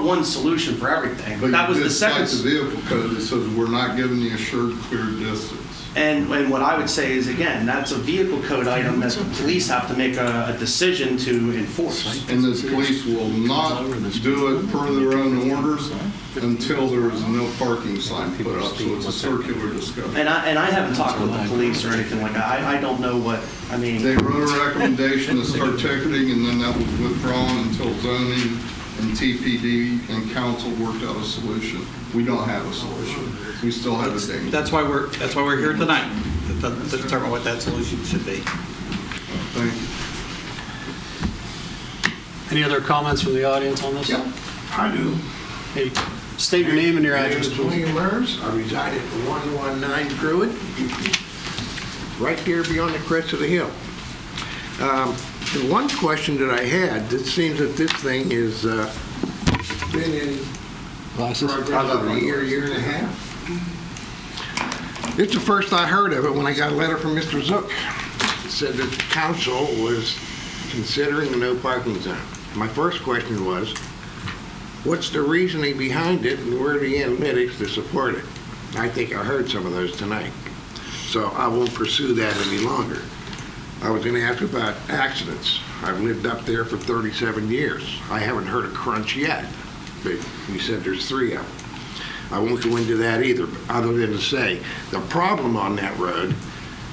one solution for everything. But that was you the did second. cite the vehicle code that says we're not giving the assured clear distance. And what I would say is, again, that's a vehicle code item that the police have to make a decision to enforce. And the police will not do it per their own orders until there is no parking sign put up, so it's a circular discussion. And I haven't talked with the police or anything like that. I don't know what, I mean. They wrote a recommendation to start ticketing, and then that was withdrawn until zoning and TPD and council worked out a solution. We don't have a solution. We still have a danger. That's why we're here tonight, to determine what that solution should be. Thank you. Any other comments from the audience on this? Yep, I do. Hey, state your name and your My name address, is please. William Mers. I reside at 119 Druid, right here beyond the crest of the hill. The one question that I had, it seems that this thing has been in Glasses? progress for a year and a half. It's the first I heard of it when I got a letter from Mr. Zook. It said that the council was considering a no parking zone. My first question was, what's the reasoning behind it and where are the analytics to support it? I think I heard some of those tonight. So I won't pursue that any longer. I was going to ask about accidents. I've lived up there for 37 years. I haven't heard a crunch yet, but you said there's 3 of them. I won't go into that either, other than to say, the problem on that road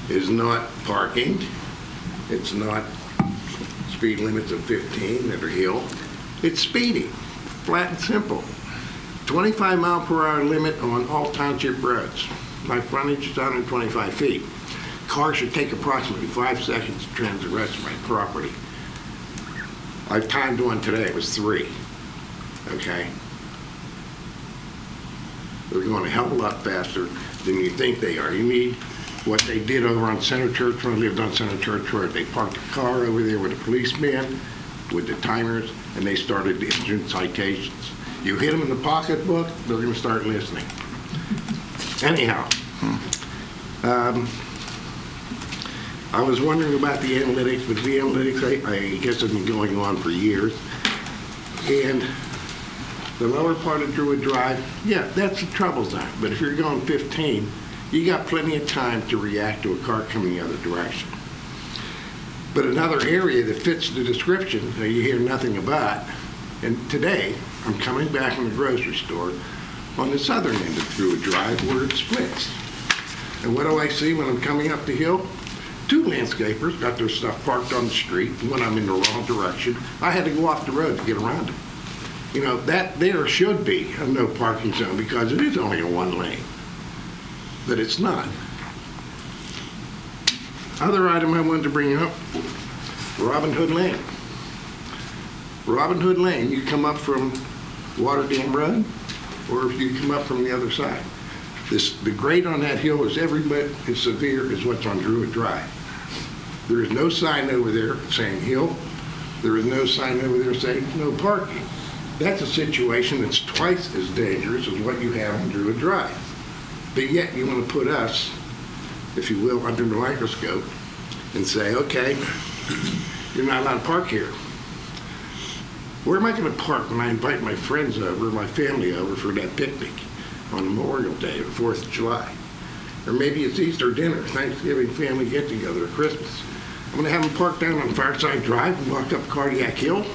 is not parking, it's not speed limits of 15 at a hill, it's speeding, flat and simple. 25 mile per hour limit on all township roads. My frontage is 125 feet. Cars should take approximately 5 seconds to transit the rest of my property. I timed one today, it was 3, okay? They're going a hell of a lot faster than you think they are. You need what they did over on Center Church Road. I lived on Center Church Road. They parked a car over there with a policeman, with the timers, and they started issuing citations. You hit them in the pocketbook, they're going to start listening. Anyhow, I was wondering about the analytics, but the analytics, I guess, have been going on for years. And the lower part of Druid Drive, yeah, that's a trouble zone. But if you're going 15, you got plenty of time to react to a car coming the other direction. But another area that fits the description that you hear nothing about, and today I'm coming back from the grocery store on the southern end of Druid Drive where it splits. And what do I see when I'm coming up the hill? 2 landscapers got their stuff parked on the street. When I'm in the wrong direction, I had to go off the road to get around it. You know, that there should be a no parking zone because it is only a 1 lane, but it's not. Other item I wanted to bring up, Robin Hood Lane. Robin Hood Lane, you come up from Water Dam Road, or if you come up from the other side. The grade on that hill is every bit as severe as what's on Druid Drive. There is no sign over there saying hill. There is no sign over there saying no parking. That's a situation that's twice as dangerous as what you have on Druid Drive. But yet you want to put us, if you will, under the microscope and say, okay, you're not allowed to park here. Where am I going to park when I invite my friends over, my family over for that picnic on Memorial Day or 4th of July? Or maybe it's Easter dinner, Thanksgiving family get-together, or Christmas. I'm going to have them park down on Fireside Drive and walk up Cardiac Hill?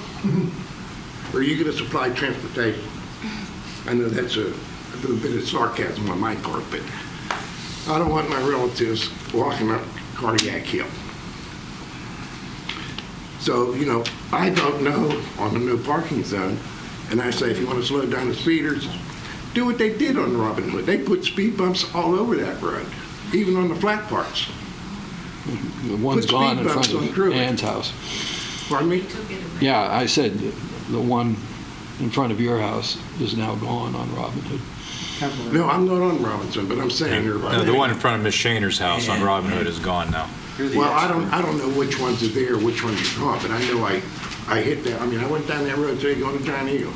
Or are you going to supply transportation? I know that's a little bit of sarcasm on my part, but I don't want my relatives walking up Cardiac Hill. So, you know, I don't know on the no parking zone, and I say if you want to slow down the speeders, do what they did on Robin Hood. They put speed bumps all over that road, even on the flat parts. The one's Put gone speed in front bumps on of Druid. Ann's house. Pardon me? Yeah, I said the one in front of your house is now gone on Robin Hood. No, I'm not on Robinson, but I'm saying they're No, the one in front of Miss Shaner's house on Robin Hood is gone now. Well, I don't know which ones are there, which ones are gone, but I know I hit that. I mean, I went down that road today going to Giant Eagle,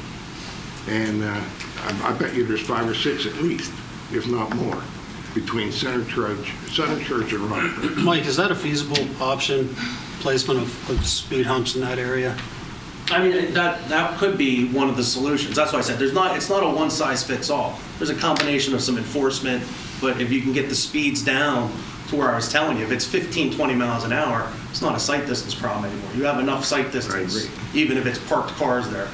and I bet you there's 5 or 6 at least, if not more, between Center Church and Robin Hood. Mike, is that a feasible option, placement of speed humps in that area? I mean, that could be one of the solutions. That's why I said it's not a one size fits all. There's a combination of some enforcement, but if you can get the speeds down to where I was telling you, if it's 15, 20 miles an hour, it's not a sight distance problem anymore. You have enough sight distance, even if it's parked cars there.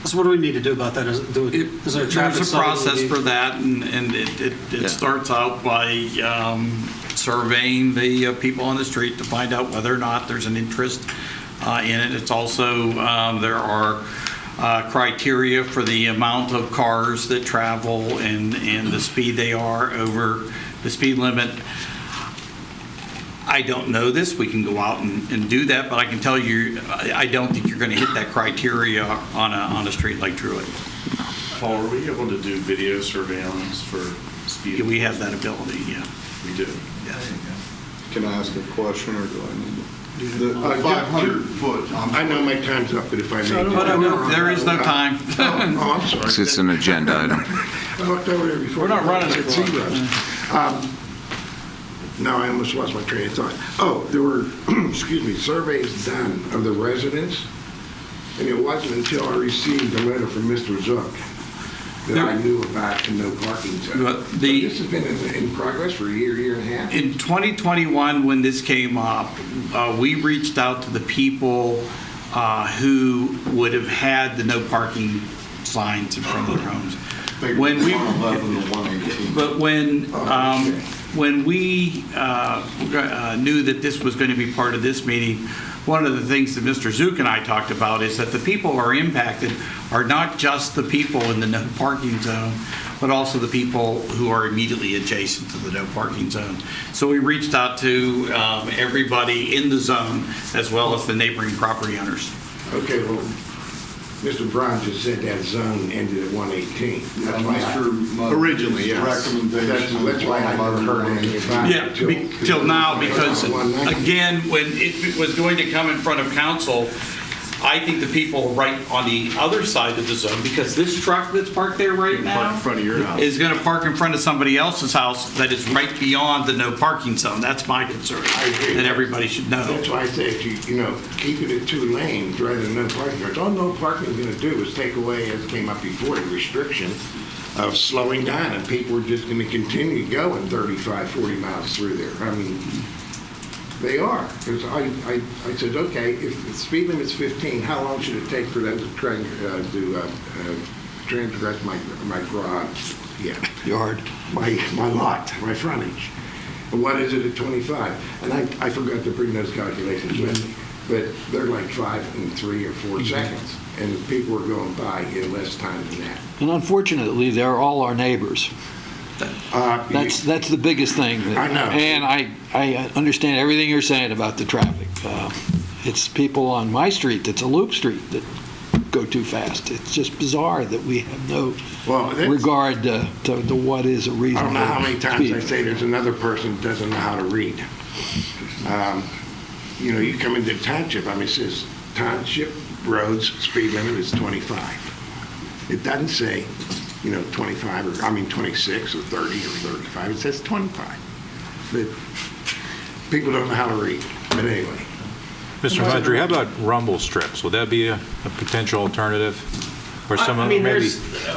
So what do we need to do about that? Is there a traffic There's a study process we need? for that, and it starts out by surveying the people on the street to find out whether or not there's an interest in it. It's also, there are criteria for the amount of cars that travel and the speed they are over the speed limit. I don't know this. We can go out and do that, but I can tell you, I don't think you're going to hit that criteria on a street like Druid. Paul, are we able to do video surveillance for speed? We have that ability, yeah. We do. Yes. Can I ask a question, or do I need to? The 500-foot. I know my time's up, but if I may. No, there is no time. Oh, I'm sorry. It's an agenda item. I looked over there before. We're not running it Said for zeros. No, I almost lost my train of thought. Oh, there were, excuse me, surveys done of the residents, and it wasn't until I received a letter from Mr. Zook that I knew about the no parking zone. This has been in progress for a year and a half? In 2021, when this came up, we reached out to the people who would have had the no parking signs in front of their homes. When we- 111 to 118. But when we knew that this was going to be part of this meeting, one of the things that Mr. Zook and I talked about is that the people who are impacted are not just the people in the no parking zone, but also the people who are immediately adjacent to the no parking zone. So we reached out to everybody in the zone as well as the neighboring property owners. Okay, well, Mr. Brown just said that zone ended at 118. That's why Originally, yes. Recommendation. that's why I never heard anything about Yeah, it till now, because 119. again, when it was going to come in front of council, I think the people right on the other side of the zone, because this truck that's parked there right Park now in front of your house. is going to park in front of somebody else's house that is right beyond the no parking zone. That's my concern, I agree. that everybody should know. That's why I say if you know, keep it at 2 lanes rather than no parking. That's all no parking is going to do is take away, as came up before, the restriction of slowing down, and people are just going to continue going 35, 40 miles through there. I mean, they are. Because I said, okay, if the speed limit's 15, how long should it take for them to transgress my garage? Yeah. Yard. My lot, my frontage. And what is it at 25? And I forgot to bring those calculations with me, but they're like 5 and 3 or 4 seconds, and people are going by in less time than that. And unfortunately, they're all our neighbors. That's the biggest thing. I know. And I understand everything you're saying about the traffic. It's people on my street that's a loop street that go too fast. It's just bizarre that we have no regard to what is a I reasonable don't know how many times I speed. say there's another person that doesn't know how to read. You know, you come into the township, I mean, it says Township roads speed limit is 25. It doesn't say, 25 or, 26 or 30 or 35. It says 25. But people don't know how to read. But anyway. Mr. Mudry, how about rumble strips? Would that be a potential alternative? Or some I mean, maybe?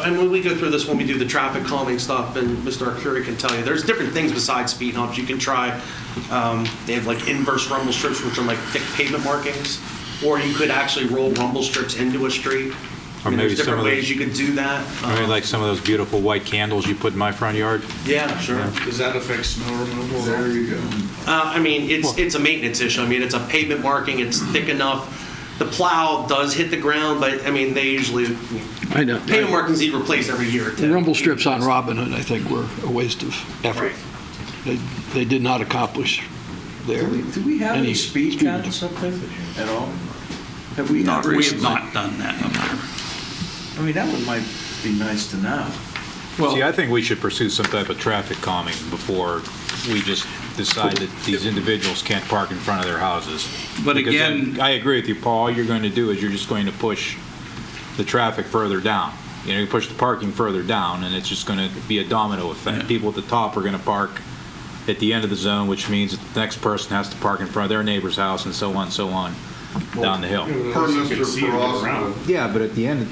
and when we go through this, when we do the traffic calming stuff, and Mr. Arcuri can tell you, there's different things besides speed humps you can try. They have like inverse rumble strips, which are like thick pavement markings, or you could actually roll rumble strips into a street. Or maybe there's different ways you could do that. Maybe like some of those beautiful white candles you put in my front yard? Yeah, sure. Does that affect snow removal? There you go. I mean, it's a maintenance issue. I mean, it's a pavement marking. It's thick enough. The plow does hit the ground, but I mean, they usually I know. pavement markings need replaced every year or The two. rumble strips on Robin Hood, I think, were a waste of effort. They did not accomplish their. Do we have any speed counts up there at all? Have we not We have recently? not done that up there. I mean, that one might be nice to know. See, I think we should pursue some type of traffic calming before we just decide that these individuals can't park in front of their houses. But Because again- then, I agree with you, Paul. All you're going to do is you're just going to push the traffic further down. You push the parking further down, and it's just going to be a domino effect. Yeah. People at the top are going to park at the end of the zone, which means that the next person has to park in front of their neighbor's house, and so on, down the hill. Per Mr. Perosco, Yeah, but at the end,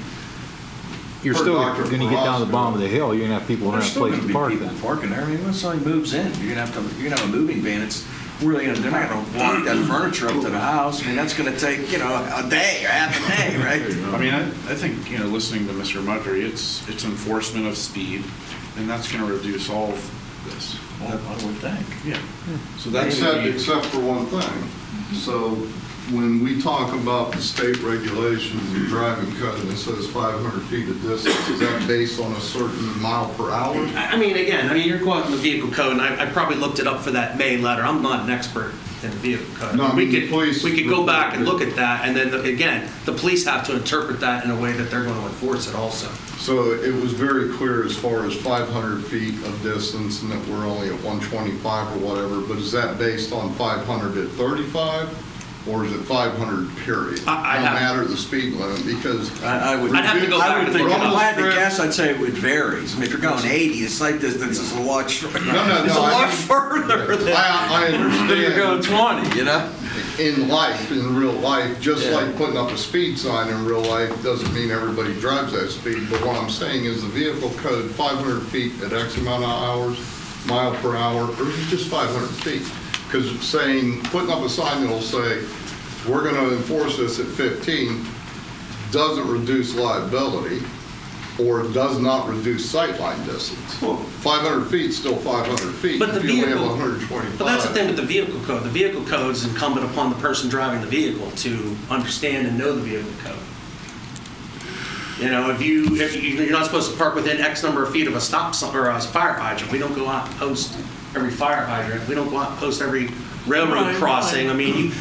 you're Per still Dr. going to get down the bottom of the hill. You're going to have people who don't There's have a still place gonna to park be people then. parking there. I mean, when somebody moves in, you're gonna have a moving van. It's really, they're not gonna walk that furniture up to the house. I mean, that's gonna take, a day or half a day, right? I mean, I think, listening to Mr. Mudry, it's enforcement of speed, and that's going to reduce all of this. I would think. Yeah. So that's gonna be- except for one thing. So when we talk about the state regulations and driving code, and it says 500 feet of distance, is that based on a certain mile per hour? I mean, you're going on the vehicle code, and I probably looked it up for that May letter. I'm not an expert in vehicle code. No, I mean, the police- we could go back and look at that, and then, again, the police have to interpret that in a way that they're going to enforce it also. So it was very clear as far as 500 feet of distance and that we're only at 125 or whatever, but is that based on 500 at 35? Or is it 500 period? No matter the speed limit, because I would. I'd have to go back and look it If I had up. to guess, I'd say it varies. I mean, if you're going 80, the sight distance is a lot shorter. No, It's a I lot mean- further than I if you're going understand 20, in life, in real life, just Yeah. like putting up a speed sign in real life doesn't mean everybody drives that speed. But what I'm saying is the vehicle code, 500 feet at X amount of hours, mile per hour, or is it just 500 feet? Because putting up a sign that'll say, we're going to enforce this at 15 doesn't reduce liability. or does not reduce sightline distance. 500 feet is still 500 feet. But the if you only have vehicle- 125. But that's the thing with the vehicle code. The vehicle code is incumbent upon the person driving the vehicle to understand and know the vehicle code. You know, if you're not supposed to park within X number of feet of a stop sign or a fire hydrant, we don't go out and post every fire hydrant. We don't go out and post every railroad crossing. I mean,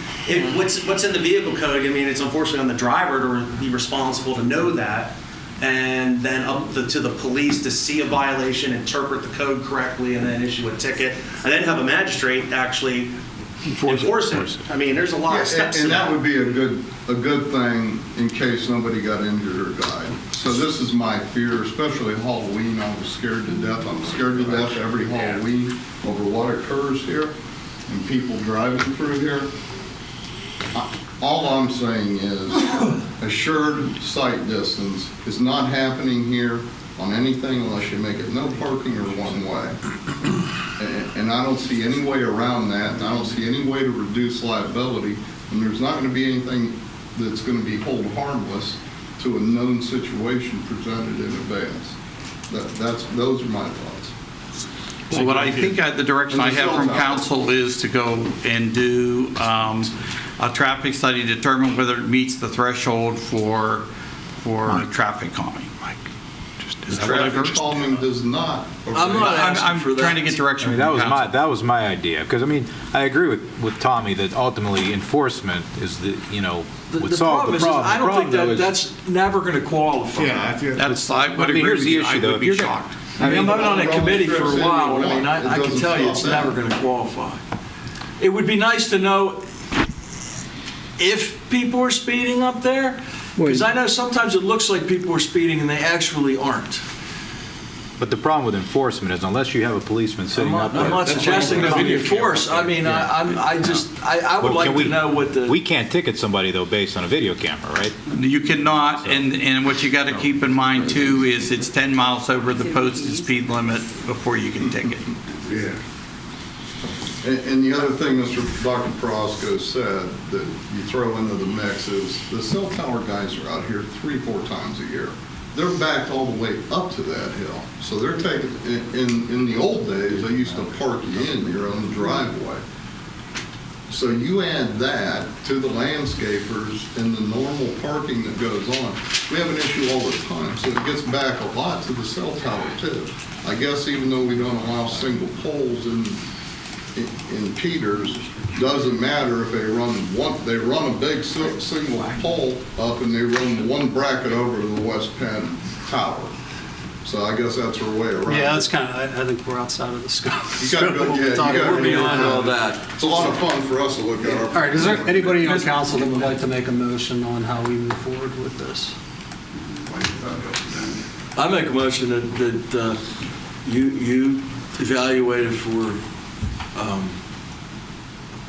what's in the vehicle code? I mean, it's unfortunately on the driver to be responsible to know that, and then up to the police to see a violation, interpret the code correctly, and then issue a ticket, and then have a magistrate actually enforce it. I mean, there's a lot of steps. And that would be a good thing in case somebody got injured or died. So this is my fear, especially Halloween. I was scared to death. I'm scared to death every Halloween over what occurs here and people driving through here. All I'm saying is assured sight distance is not happening here on anything unless you make it no parking or one way. And I don't see any way around that, and I don't see any way to reduce liability, and there's not going to be anything that's going to be hold harmless to a known situation presented in advance. Those are my thoughts. So what I think the direction I have from council is to go and do a traffic study, determine whether it meets the threshold for traffic calming. Is that what I heard? Traffic calming does not. I'm trying to get direction from council. That was my idea, because I mean, I agree with Tommy that ultimately enforcement is would solve the problem. I don't think that's never going to qualify. I would agree here's with the you. issue, I though. would be shocked. I mean, I've been on a committee for a Rolling while, trips I mean, I can tell you it's never going to qualify. It would be nice to know if people are speeding up there, because I know sometimes it looks like people are speeding and they actually aren't. But the problem with enforcement is unless you have a policeman sitting up there. I'm not suggesting that we enforce, I mean, I would like to know what the. We can't ticket somebody, though, based on a video camera, right? You cannot, and what you got to keep in mind too is it's 10 miles over the posted speed limit before you can ticket. Yeah. And the other thing Dr. Prosco said that you throw into the mix is the cell tower guys are out here 3-4 times a year. They're backed all the way up to that hill. So they're taking, in the old days, they used to park you in your own driveway. So you add that to the landscapers and the normal parking that goes on. We have an issue all the time, so it gets back a lot to the cell tower too. I guess even though we don't allow single poles in Peters, doesn't matter if they run a big single pole up and they run one bracket over to the West Penn Tower. So I guess that's our way around. Yeah, that's kind of, I think we're outside of the scope. You got to We're beyond all that. It's a lot of fun for us to look at our. All right, is there anybody on council that would like to make a motion on how we move forward with this? I make a motion that you evaluate it for,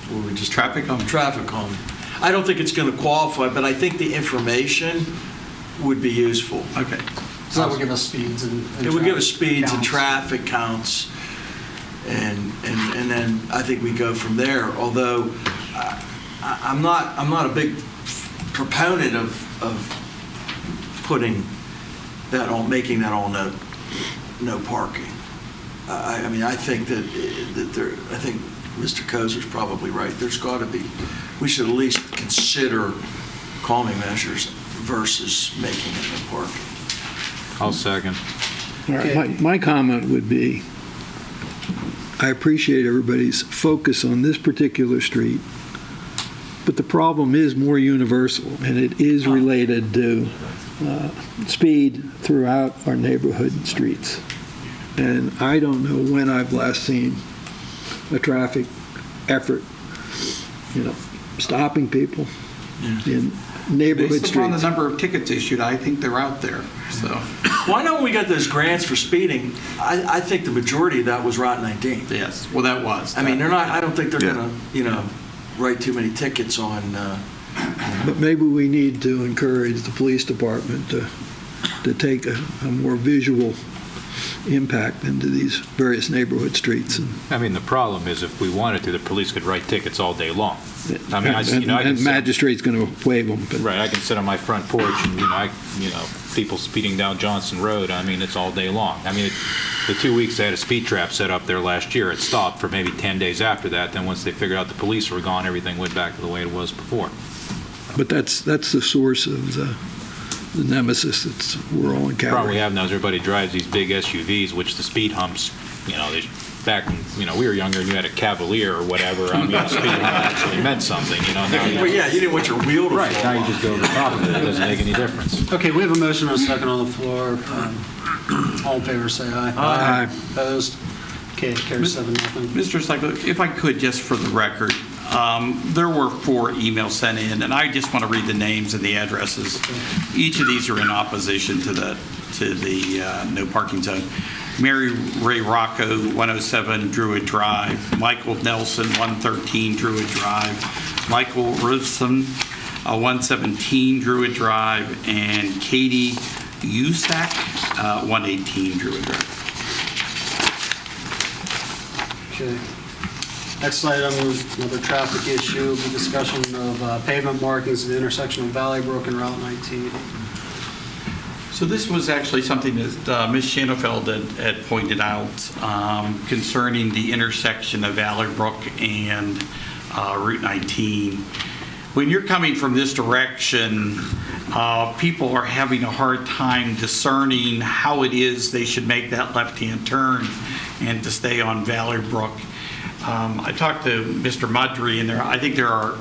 what we just. Traffic calming. Traffic calming. I don't think it's going to qualify, but I think the information would be useful. Okay. So that would give us speeds and It would give us speeds and counts. traffic counts, and then I think we go from there. Although I'm not a big proponent of putting that on, making that all no parking. I mean, I think that I think Mr. Kozer's probably right. There's got to be, we should at least consider calming measures versus making it no parking. I'll second. All right, my comment would be, I appreciate everybody's focus on this particular street, but the problem is more universal, and it is related to speed throughout our neighborhood streets. And I don't know when I've last seen a traffic effort, stopping people in neighborhood Based upon the streets. number of tickets issued, I think they're out there, so. Well, I know when we got those grants for speeding, I think the majority of that was Route 19. Yes, well, that was. I mean, I don't think they're going to, write too many tickets on. But maybe we need to encourage the police department to take a more visual impact into these various neighborhood streets. And I mean, the problem is if we wanted to, the police could write tickets all day long. I mean, I and can magistrate's going to waive them. But Right, I can sit on my front porch and, people speeding down Johnson Road, I mean, it's all day long. I mean, the 2 weeks they had a speed trap set up there last year, it stopped for maybe 10 days after that. Then once they figured out the police were gone, everything went back to the way it was before. But that's the source of the nemesis that we're all The problem we encountering. have now is everybody drives these big SUVs, which the speed humps, back when, we were younger and you had a Cavalier or whatever, I mean, the speed hump actually meant something, Now Well, yeah, you didn't want your wheel to Right, fall now you off. just go over the top of it, it doesn't make any difference. Okay, we have a motion and a second on the floor. All in favor, say aye. Aye. Opposed? Okay, it carries 7-0. Mr. Cycler, if I could, just for the record, there were 4 emails sent in, and I just want to read the names and the addresses. Each of these are in opposition to the no parking zone. Mary Ray Rocco, 107 Druid Drive. Michael Nelson, 113 Druid Drive. Michael Rivson, 117 Druid Drive. And Katie Usack, 118 Druid Drive. Okay. Next item, another traffic issue, the discussion of pavement markings at the intersection of Valley Brook and Route 19. So this was actually something that Ms. Shanafeld had pointed out concerning the intersection of Valley Brook and Route 19. When you're coming from this direction, people are having a hard time discerning how it is they should make that left-hand turn and to stay on Valley Brook. I talked to Mr. Mudry, and I think there are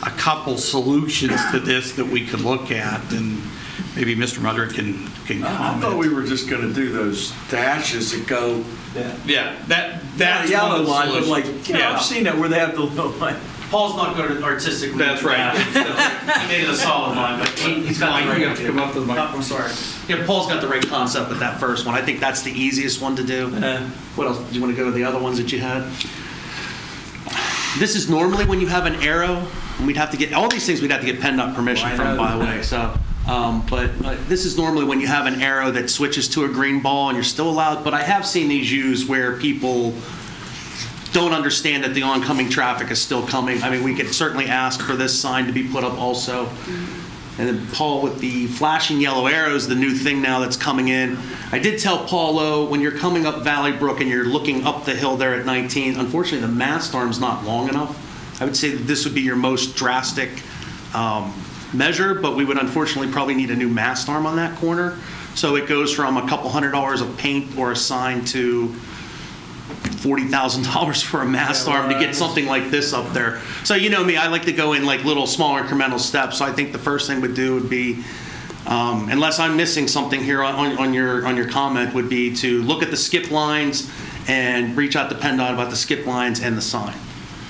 a couple solutions to this that we could look at, and maybe Mr. Mudry can comment. I thought we were just going to do those dashes that go. Yeah, that's Not a yellow one of the line, but solutions. like, I've seen that where they have the little line. Paul's not good at artistically. That's right. He made it a solid line, but he's got the Mike, right. you have to come up to the mic. I'm sorry. Yeah, Paul's got the right concept with that first one. I think that's the easiest one to do. What else? Do you want to go to the other ones that you had? This is normally when you have an arrow, and we'd have to get, all these things we'd have to get PennDOT permission from, by the way, so. But this is normally when you have an arrow that switches to a green ball and you're still allowed, but I have seen these used where people don't understand that the oncoming traffic is still coming. I mean, we could certainly ask for this sign to be put up also. And then Paul, with the flashing yellow arrows, the new thing now that's coming in. I did tell Paul, when you're coming up Valley Brook and you're looking up the hill there at 19, unfortunately the mast arm's not long enough. I would say that this would be your most drastic measure, but we would unfortunately probably need a new mast arm on that corner. So it goes from a couple $100 of paint or a sign to $40,000 for a mast arm to get something like this up there. So you know me, I like to go in like little smaller incremental steps. So I think the first thing would do would be, unless I'm missing something here on your comment, would be to look at the skip lines and reach out to PennDOT about the skip lines and the sign.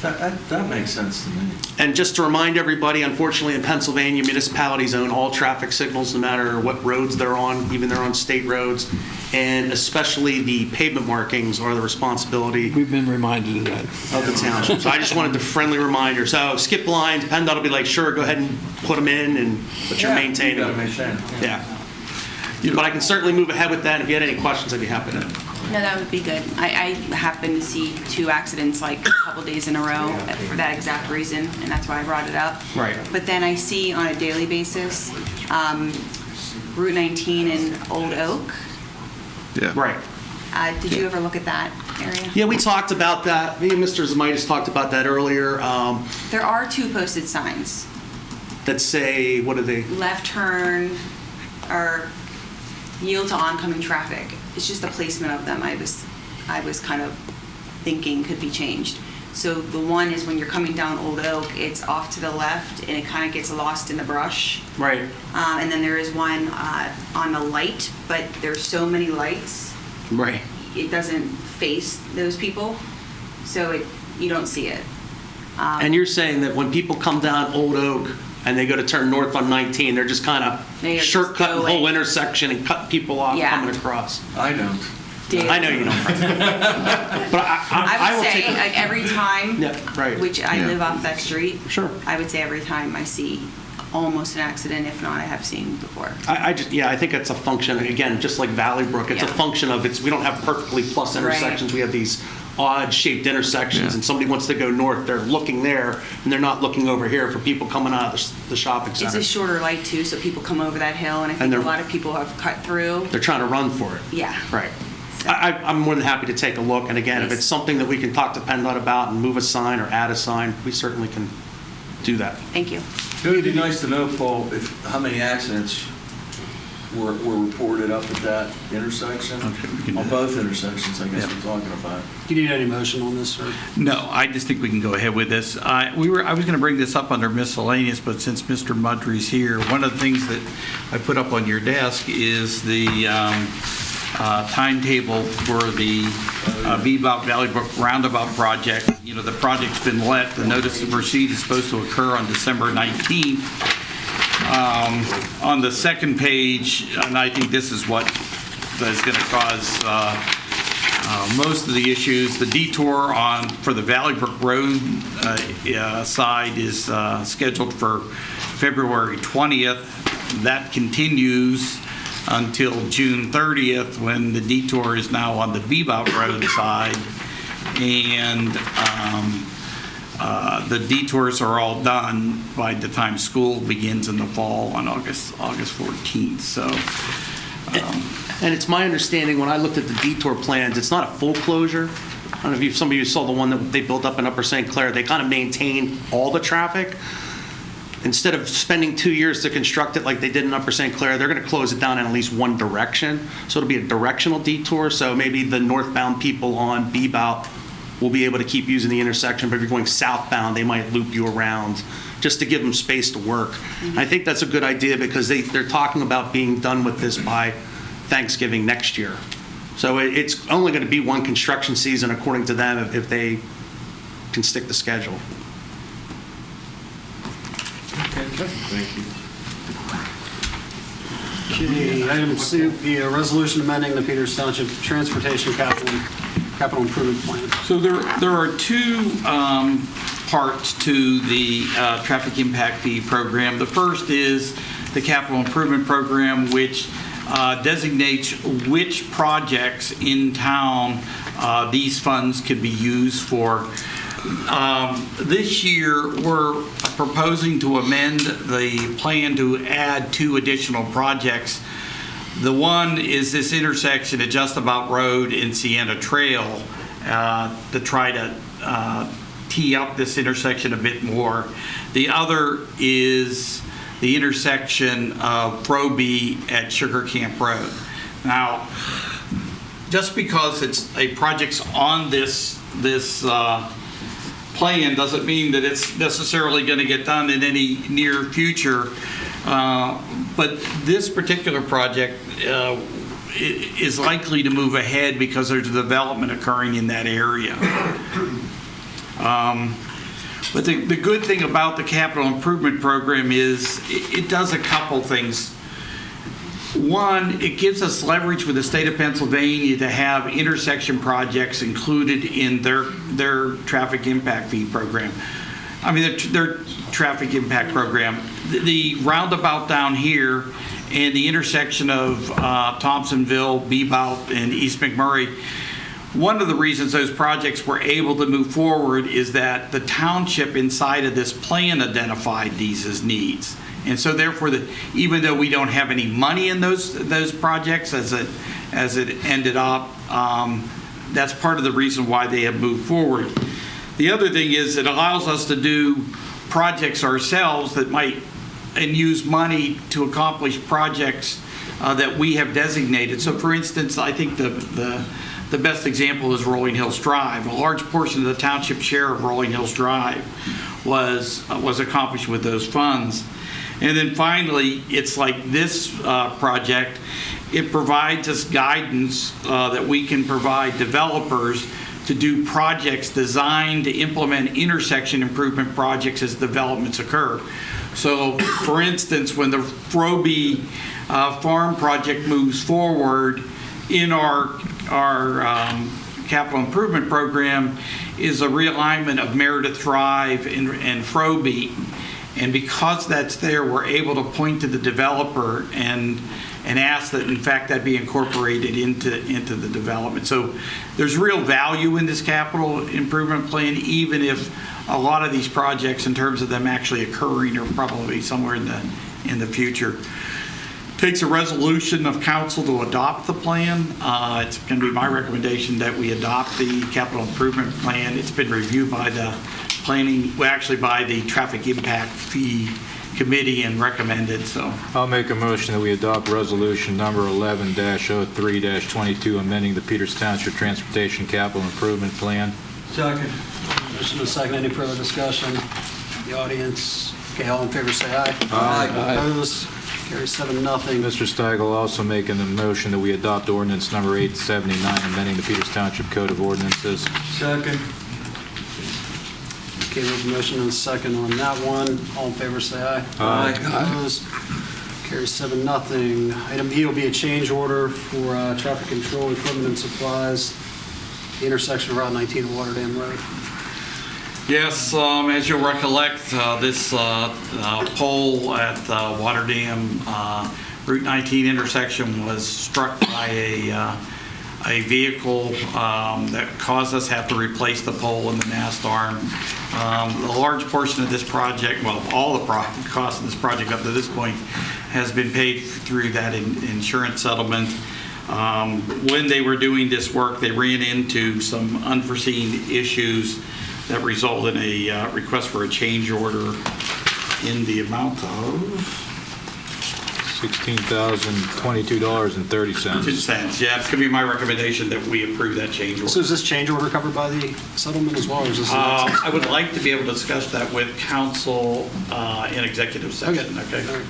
That makes sense to me. And just to remind everybody, unfortunately in Pennsylvania, municipalities own all traffic signals, no matter what roads they're on, even they're on state roads. And especially the pavement markings are the responsibility We've been reminded of that. of the township. So I just wanted a friendly reminder. So skip lines, PennDOT will be like, sure, go ahead and put them in, but you're maintaining You gotta them. maintain it. Yeah. But I can certainly move ahead with that. If you had any questions, I'd be happy to. No, that would be good. I happened to see 2 accidents like a couple days in a row for that exact reason, and that's why I brought it up. Right. But then I see on a daily basis, Route 19 in Old Oak. Yeah. Right. Did you ever look at that area? Yeah, we talked about that. Me and Mr. Zamitis talked about that earlier. There are 2 posted signs, That say, what are they? left turn or yield to oncoming traffic. It's just the placement of them I was kind of thinking could be changed. So the one is when you're coming down Old Oak, it's off to the left and it kind of gets lost in the brush. Right. And then there is one on the light, but there's so many lights, Right. it doesn't face those people, so you don't see it. And you're saying that when people come down Old Oak and they go to turn north on 19, they're just kind They are of just shortcutting the whole going. intersection and cutting people off Yeah. coming across. I don't. I know you don't. But I will would say take. like every time, Yeah, right. which I Yeah. live off that street. Sure. I would say every time I see almost an accident. If not, I have seen before. I think it's a function, again, just like Valley Brook, it's a Yeah. function of, we don't have perfectly plus intersections. We have these odd shaped intersections, and somebody wants to go north, they're looking there, and they're not looking over here for people coming out of the shopping It's center. a shorter light too, so people come over that hill, and I think And a they're- lot of people have cut through. They're trying to run for it. Yeah. Right. I'm more than happy to take a look, and again, if it's something that we can talk to PennDOT about and move a sign or add a sign, we certainly can do that. Thank you. It would be nice to know, Paul, how many accidents were reported up at that intersection? On both intersections, I guess we're talking about. Do you need any motion on this, or? No, I just think we can go ahead with this. I was going to bring this up under miscellaneous, but since Mr. Mudry's here, one of the things that I put up on your desk is the timetable for the Bebop Valley Brook Roundabout project. You know, the project's been let. The notice to proceed is supposed to occur on December 19th. On the second page, and I think this is what is going to cause most of the issues. The detour for the Valley Brook Road side is scheduled for February 20th. That continues until June 30th, when the detour is now on the Bebop Road side. And the detours are all done by the time school begins in the fall on August 14th. So. And it's my understanding, when I looked at the detour plans, it's not a full closure. I don't know if some of you saw the one that they built up in Upper St. Clair. They kind of maintain all the traffic. Instead of spending 2 years to construct it like they did in Upper St. Clair, they're going to close it down in at least one direction. So it'll be a directional detour. So maybe the northbound people on Bebop will be able to keep using the intersection, but if you're going southbound, they might loop you around just to give them space to work. I think that's a good idea because they're talking about being done with this by Thanksgiving next year. So it's only going to be one construction season, according to them, if they can stick the schedule. Thank you. Okay, item C, the resolution amending the Peters Township Transportation Capital Improvement Plan. So there are two parts to the traffic impact fee program. The first is the capital improvement program, which designates which projects in town these funds could be used for. This year, we're proposing to amend the plan to add 2 additional projects. The one is this intersection at Just About Road and Sienna Trail to try to tee up this intersection a bit more. The other is the intersection of Frobe at Sugar Camp Road. Now, just because it's a project's on this plan doesn't mean that it's necessarily going to get done in any near future. But this particular project is likely to move ahead because there's development occurring in that area. But the good thing about the capital improvement program is it does a couple things. One, it gives us leverage with the state of Pennsylvania to have intersection projects included in their traffic impact fee program. I mean, their traffic impact program. The roundabout down here and the intersection of Thompsonville, Bebop, and East McMurray, one of the reasons those projects were able to move forward is that the township inside of this plan identified these as needs. And so therefore, even though we don't have any money in those projects as it ended up, that's part of the reason why they have moved forward. The other thing is it allows us to do projects ourselves that might and use money to accomplish projects that we have designated. So for instance, I think the best example is Rolling Hills Drive. A large portion of the township share of Rolling Hills Drive was accomplished with those funds. And then finally, it's like this project, it provides us guidance that we can provide developers to do projects designed to implement intersection improvement projects as developments occur. So for instance, when the Frobe farm project moves forward in our capital improvement program is a realignment of Meredith Drive and Frobe. And because that's there, we're able to point to the developer and ask that, in fact, that be incorporated into the development. So there's real value in this capital improvement plan, even if a lot of these projects, in terms of them actually occurring, are probably somewhere in the future. Takes a resolution of council to adopt the plan. It's going to be my recommendation that we adopt the capital improvement plan. It's been reviewed by the by the traffic impact fee committee and recommended, so. I'll make a motion that we adopt resolution number 11-03-22, amending the Peters Township Transportation Capital Improvement Plan. Second. Motion and a second. Any further discussion? The audience? Okay, all in favor say aye. Aye. Opposed? Carries 7-0. Mr. Steigel also making the motion that we adopt ordinance number 879, amending the Peters Township Code of Ordinances. Second. Okay, there's a motion and a second on that one. All in favor say aye. Aye. Opposed? Carries 7-0. Item E will be a change order for traffic control equipment and supplies, the intersection of Route 19 and Waterdam Road. Yes, as you'll recollect, this pole at Waterdam Route 19 intersection was struck by a vehicle that caused us to have to replace the pole and the mast arm. A large portion of this project, well, all the cost of this project up to this point has been paid through that insurance settlement. When they were doing this work, they ran into some unforeseen issues that resulted in a request for a change order in the amount of $16,022.30. Yeah, it's going to be my recommendation that we approve that change order. So is this change order covered by the settlement as well, or is this? I would like to be able to discuss that with council in executive session. Okay. All right.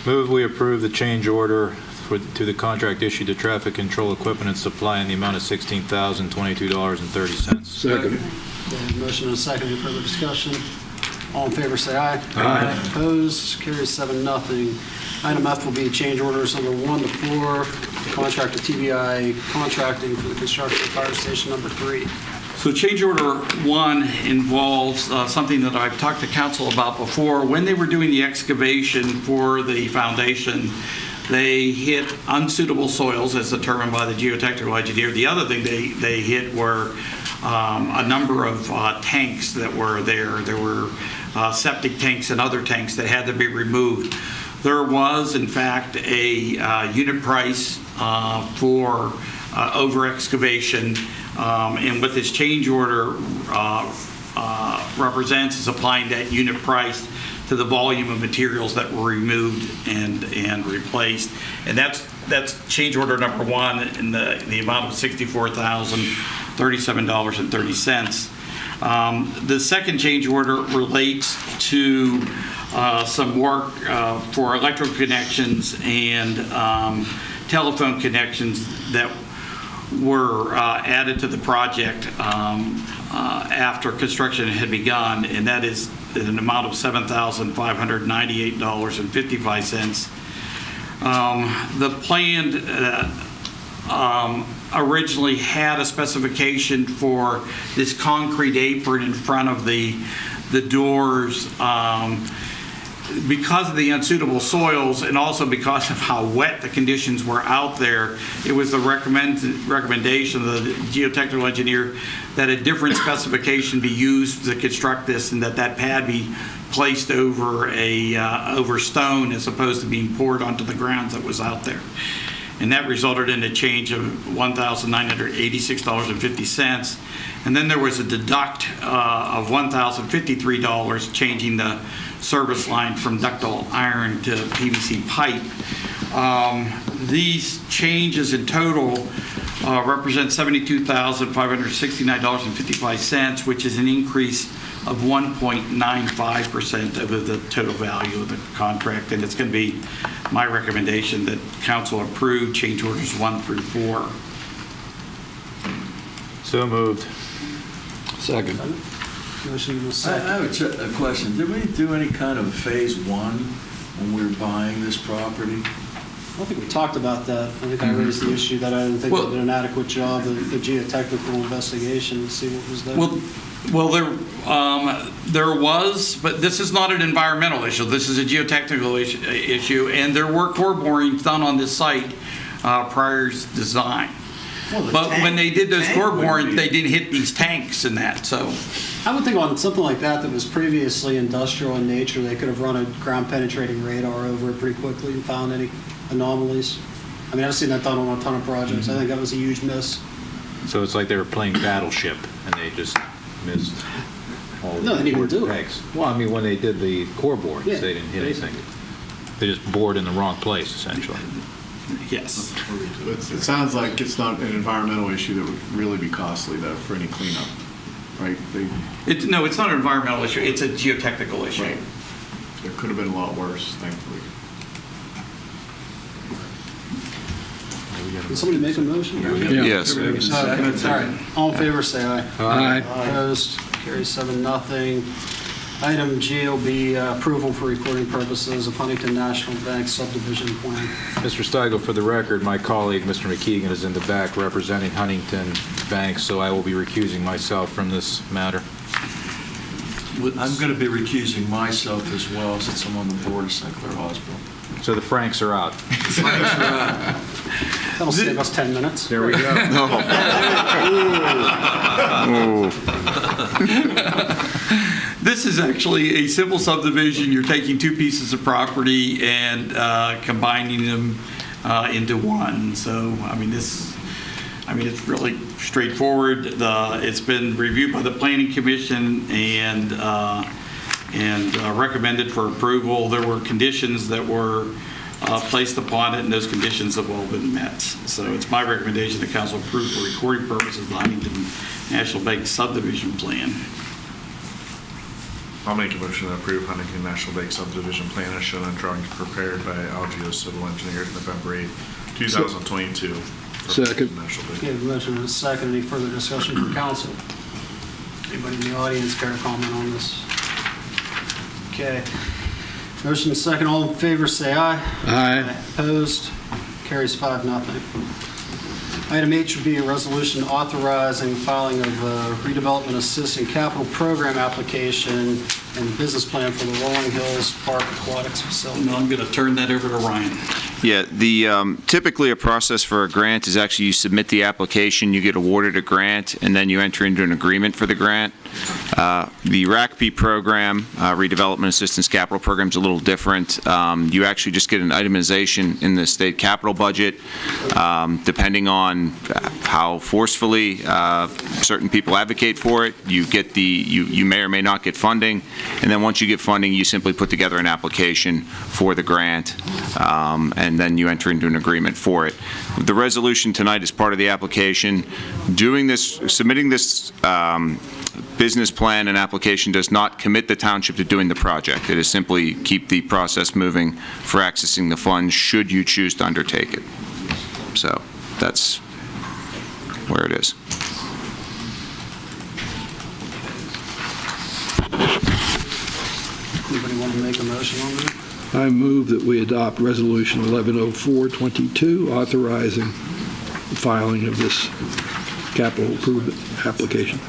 Move we approve the change order to the contract issued to Traffic Control Equipment and Supply in the amount of $16,022.30. Second. Okay, motion and a second. Any further discussion? All in favor say aye. Aye. Opposed? Carries 7-0. Item F will be change orders number 1 to 4, contract to TBI Contracting for the construction of Fire Station number 3. So change order 1 involves something that I've talked to council about before. When they were doing the excavation for the foundation, they hit unsuitable soils as determined by the geotechnical engineer. The other thing they hit were a number of tanks that were there. There were septic tanks and other tanks that had to be removed. There was, in fact, a unit price for over excavation, and what this change order represents is applying that unit price to the volume of materials that were removed and replaced. And that's change order number 1 in the amount of $64,037.30. The second change order relates to some work for electrical connections and telephone connections that were added to the project after construction had begun, and that is an amount of $7,598.55. The plan originally had a specification for this concrete apron in front of the doors. Because of the unsuitable soils and also because of how wet the conditions were out there, it was the recommendation of the geotechnical engineer that a different specification be used to construct this, and that pad be placed over over stone as opposed to being poured onto the ground that was out there. And that resulted in a change of $1,986.50. And then there was a deduct of $1,053 changing the service line from ductile iron to PVC pipe. These changes in total represent $72,569.55, which is an increase of 1.95% over the total value of the contract. And it's going to be my recommendation that council approve change orders 1 through 4. So moved. Second. Motion and a I second. have a question. Did we do any kind of phase 1 when we were buying this property? I don't think we talked about that. I think I raised the issue that I didn't think we did an adequate job of the geotechnical investigation to see what was there. Well, There was, but this is not an environmental issue. This is a geotechnical issue, and there were core borings done on this site prior to design. But when they did those core borings, they didn't hit these tanks and that, so. I would think on something like that was previously industrial in nature, they could have run a ground penetrating radar over it pretty quickly and found any anomalies. I mean, I've seen that done on a ton of projects. I think that was a huge miss. So it's like they were playing Battleship, and they just missed all the No, they didn't even do it. tanks. Well, I mean, when they did the core borings, Yeah, they didn't hit basically. anything. They just bored in the wrong place, essentially. Yes. It sounds like it's not an environmental issue that would really be costly, though, for any cleanup, right? No, it's not an environmental issue. It's a geotechnical issue. Right. There could have been a lot worse, thankfully. Can somebody make a motion? Yes. All right. All in favor, say aye. Aye. Opposed? Carries 7-0. Item G will be approval for recording purposes of Huntington National Bank subdivision plan. Mr. Steigel, for the record, my colleague, Mr. McKeegan, is in the back representing Huntington Bank, so I will be recusing myself from this matter. I'm going to be recusing myself as well, since I'm on the board of St. Clair Hospital. So the Franks are out. That'll save us 10 minutes. There we go. This is actually a simple subdivision. You're taking two pieces of property and combining them into one. So, I mean, it's really straightforward. It's been reviewed by the Planning Commission and recommended for approval. There were conditions that were placed upon it, and those conditions have all been met. So it's my recommendation that council approve for recording purposes the Huntington National Bank subdivision plan. I'll make a motion to approve Huntington National Bank subdivision plan as shown on drawings prepared by Algeo Civil Engineers November 8, 2022. for Second. Huntington National Bank. Okay, motion and a second. Any further discussion from council? Anybody in the audience care to comment on this? Okay. Motion and second. All in favor, say aye. Aye. Opposed? Carries 5-0. Item H would be a resolution authorizing filing of a redevelopment assistant capital program application and business plan for the Rolling Hills Park Aquatics facility. Now I'm going to turn that over to Ryan. Yeah, typically a process for a grant is actually you submit the application, you get awarded a grant, and then you enter into an agreement for the grant. The RACP program, Redevelopment Assistance Capital Program, is a little different. You actually just get an itemization in the state capital budget, depending on how forcefully certain people advocate for it. You get you may or may not get funding, and then once you get funding, you simply put together an application for the grant, and then you enter into an agreement for it. The resolution tonight is part of the application. Submitting this business plan and application does not commit the township to doing the project. It is simply keep the process moving for accessing the funds should you choose to undertake it. So that's where it is. Anybody want to make a motion on that? I move that we adopt Resolution 110422, authorizing the filing of this capital improvement application.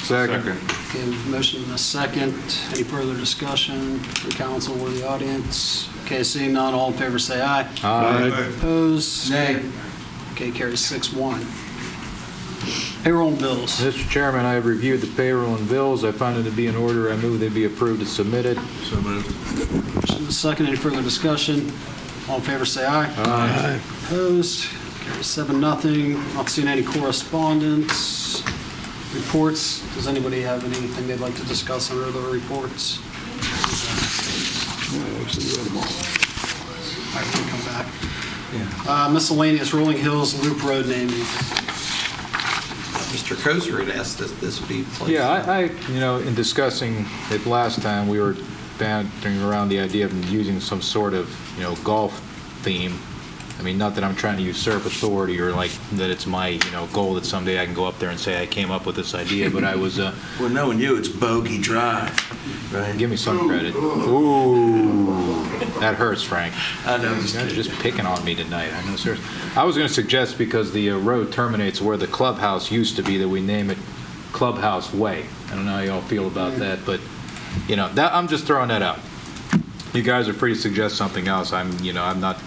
Second. Okay, motion and a second. Any further discussion from council or the audience? Okay, seeing none, all in favor say aye. Aye. Opposed? Nay. Okay, carries 6-1. Payroll and bills. Mr. Chairman, I have reviewed the payroll and bills. I found it to be in order. I move they be approved as submitted. So moved. Motion and a second. Any further discussion? All in favor say aye. Aye. Opposed? Carries 7-0. Not seeing any correspondence. Reports. Does anybody have anything they'd like to discuss under the reports? All right, we'll come back. Miscellaneous Rolling Hills Loop Road naming. Mr. Koser had asked that this be placed. Yeah, in discussing it last time, we were bantering around the idea of using some sort of, golf theme. I mean, not that I'm trying to usurp authority or like that it's my, goal that someday I can go up there and say I came up with this idea, but I was... Well, knowing you, it's Bogey Drive, right? Give me some credit. Ooh, that hurts, Frank. I know, I'm just You're kidding. just picking on me tonight. I know, sir. I was going to suggest, because the road terminates where the clubhouse used to be, that we name it Clubhouse Way. I don't know how you all feel about that, but I'm just throwing that out. You guys are free to suggest something else. I'm not,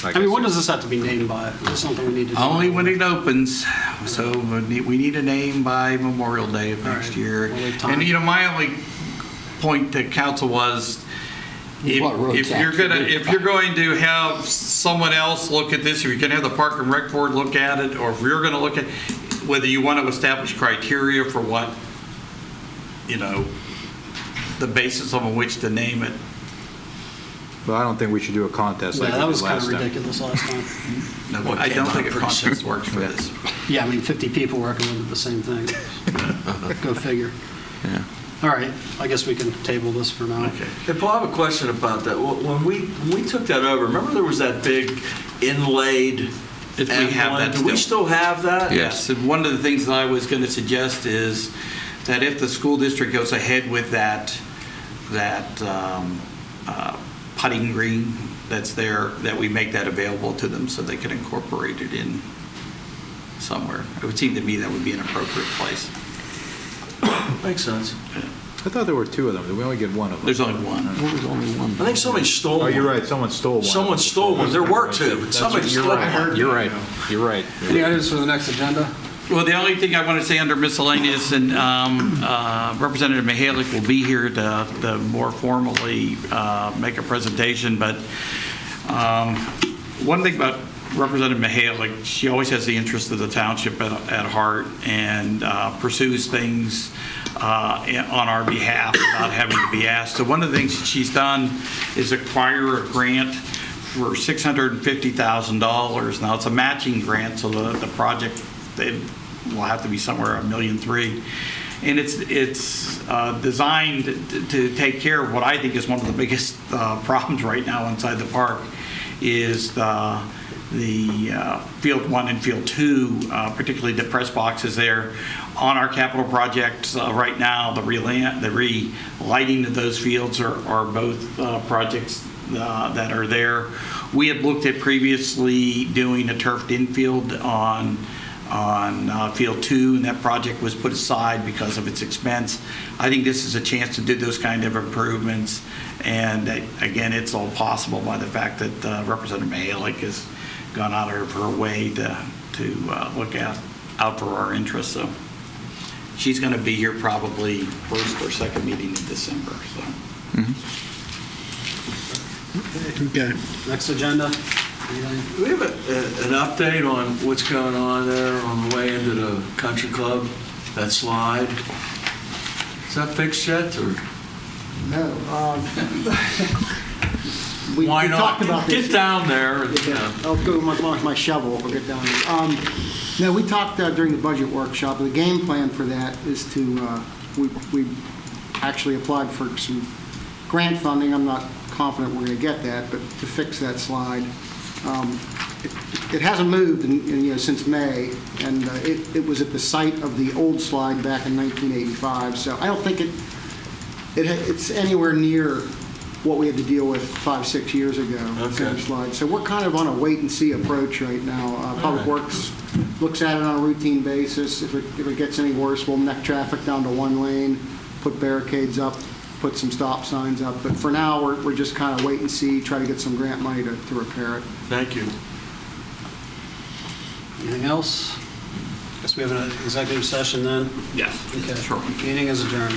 like I mean, I when said- does this have to be named by? Is this something we need to do? Only when it opens, so we need a name by Memorial Day of All next right. year. We'll leave time. And, my only point to council was, What road if tax you're would gonna, be? if you're going to have someone else look at this, if you're gonna have the Park and Rec Board look at it, or if you're gonna look at, whether you want to establish criteria for what, the basis on which to name it. Well, I don't think we should do a contest Yeah, like that we was did kind of last time. ridiculous last time. No, Well, it I came don't out think a pretty contest simple. works for this. Yeah, I mean, 50 people recommended the same thing. Go figure. Yeah. All right, I guess we can table this for now. Okay. Hey, Paul, I have a question about that. When we took that over, remember there was that big inlaid If we have emblem? that Do we still. still have that? Yes, and one of the things that I was going to suggest is that if the school district goes ahead with that putting green that's there, that we make that available to them so they can incorporate it in somewhere. It would seem to me that would be an appropriate place. Makes sense. I thought there were two of them. Did we only get one of them? There's only one. There was only one. I think somebody stole Oh, one. you're right. Someone stole one. Someone stole one. There were two, but That's somebody right. You're stole right. one. You're right. You're right. Any items for the next agenda? Well, the only thing I want to say under miscellaneous, and Representative Mihalik will be here to more formally make a presentation, but one thing about Representative Mihalik, she always has the interest of the township at heart and pursues things on our behalf without having to be asked. So one of the things that she's done is acquire a grant for $650,000. Now, it's a matching grant, so the project will have to be somewhere $1.3 million. And it's designed to take care of what I think is one of the biggest problems right now inside the park is the Field 1 and Field 2, particularly the press boxes there. On our capital projects right now, the relighting of those fields are both projects that are there. We had looked at previously doing a turfed infield on Field 2, and that project was put aside because of its expense. I think this is a chance to do those kind of improvements, and again, it's all possible by the fact that Representative Mihalik has gone out of her way to look out for our interests. So she's going to be here probably first or second meeting in December. So. Okay. Next agenda? Anything? Do we have an update on what's going on there on the way into the country club, that slide? Is that fixed yet, or? No. We Why not? talked about this. Get down there. Yeah, I'll go with my shovel if I get down there. No, we talked during the budget workshop. The game plan for that is to, we actually applied for some grant funding. I'm not confident we're going to get that, but to fix that slide. It hasn't moved since May, and it was at the site of the old slide back in 1985. So I don't think it's anywhere near what we had to deal with 5-6 years ago. Okay. Slide. So we're kind of on a wait-and-see approach right now. Public Works looks at it on a routine basis. If it gets any worse, we'll neck traffic down to one lane, put barricades up, put some stop signs up. But for now, we're just kind of wait and see, try to get some grant money to repair it. Thank you. Anything else? Guess we have an executive session then? Yes. Okay. Sure. Meeting is adjourned.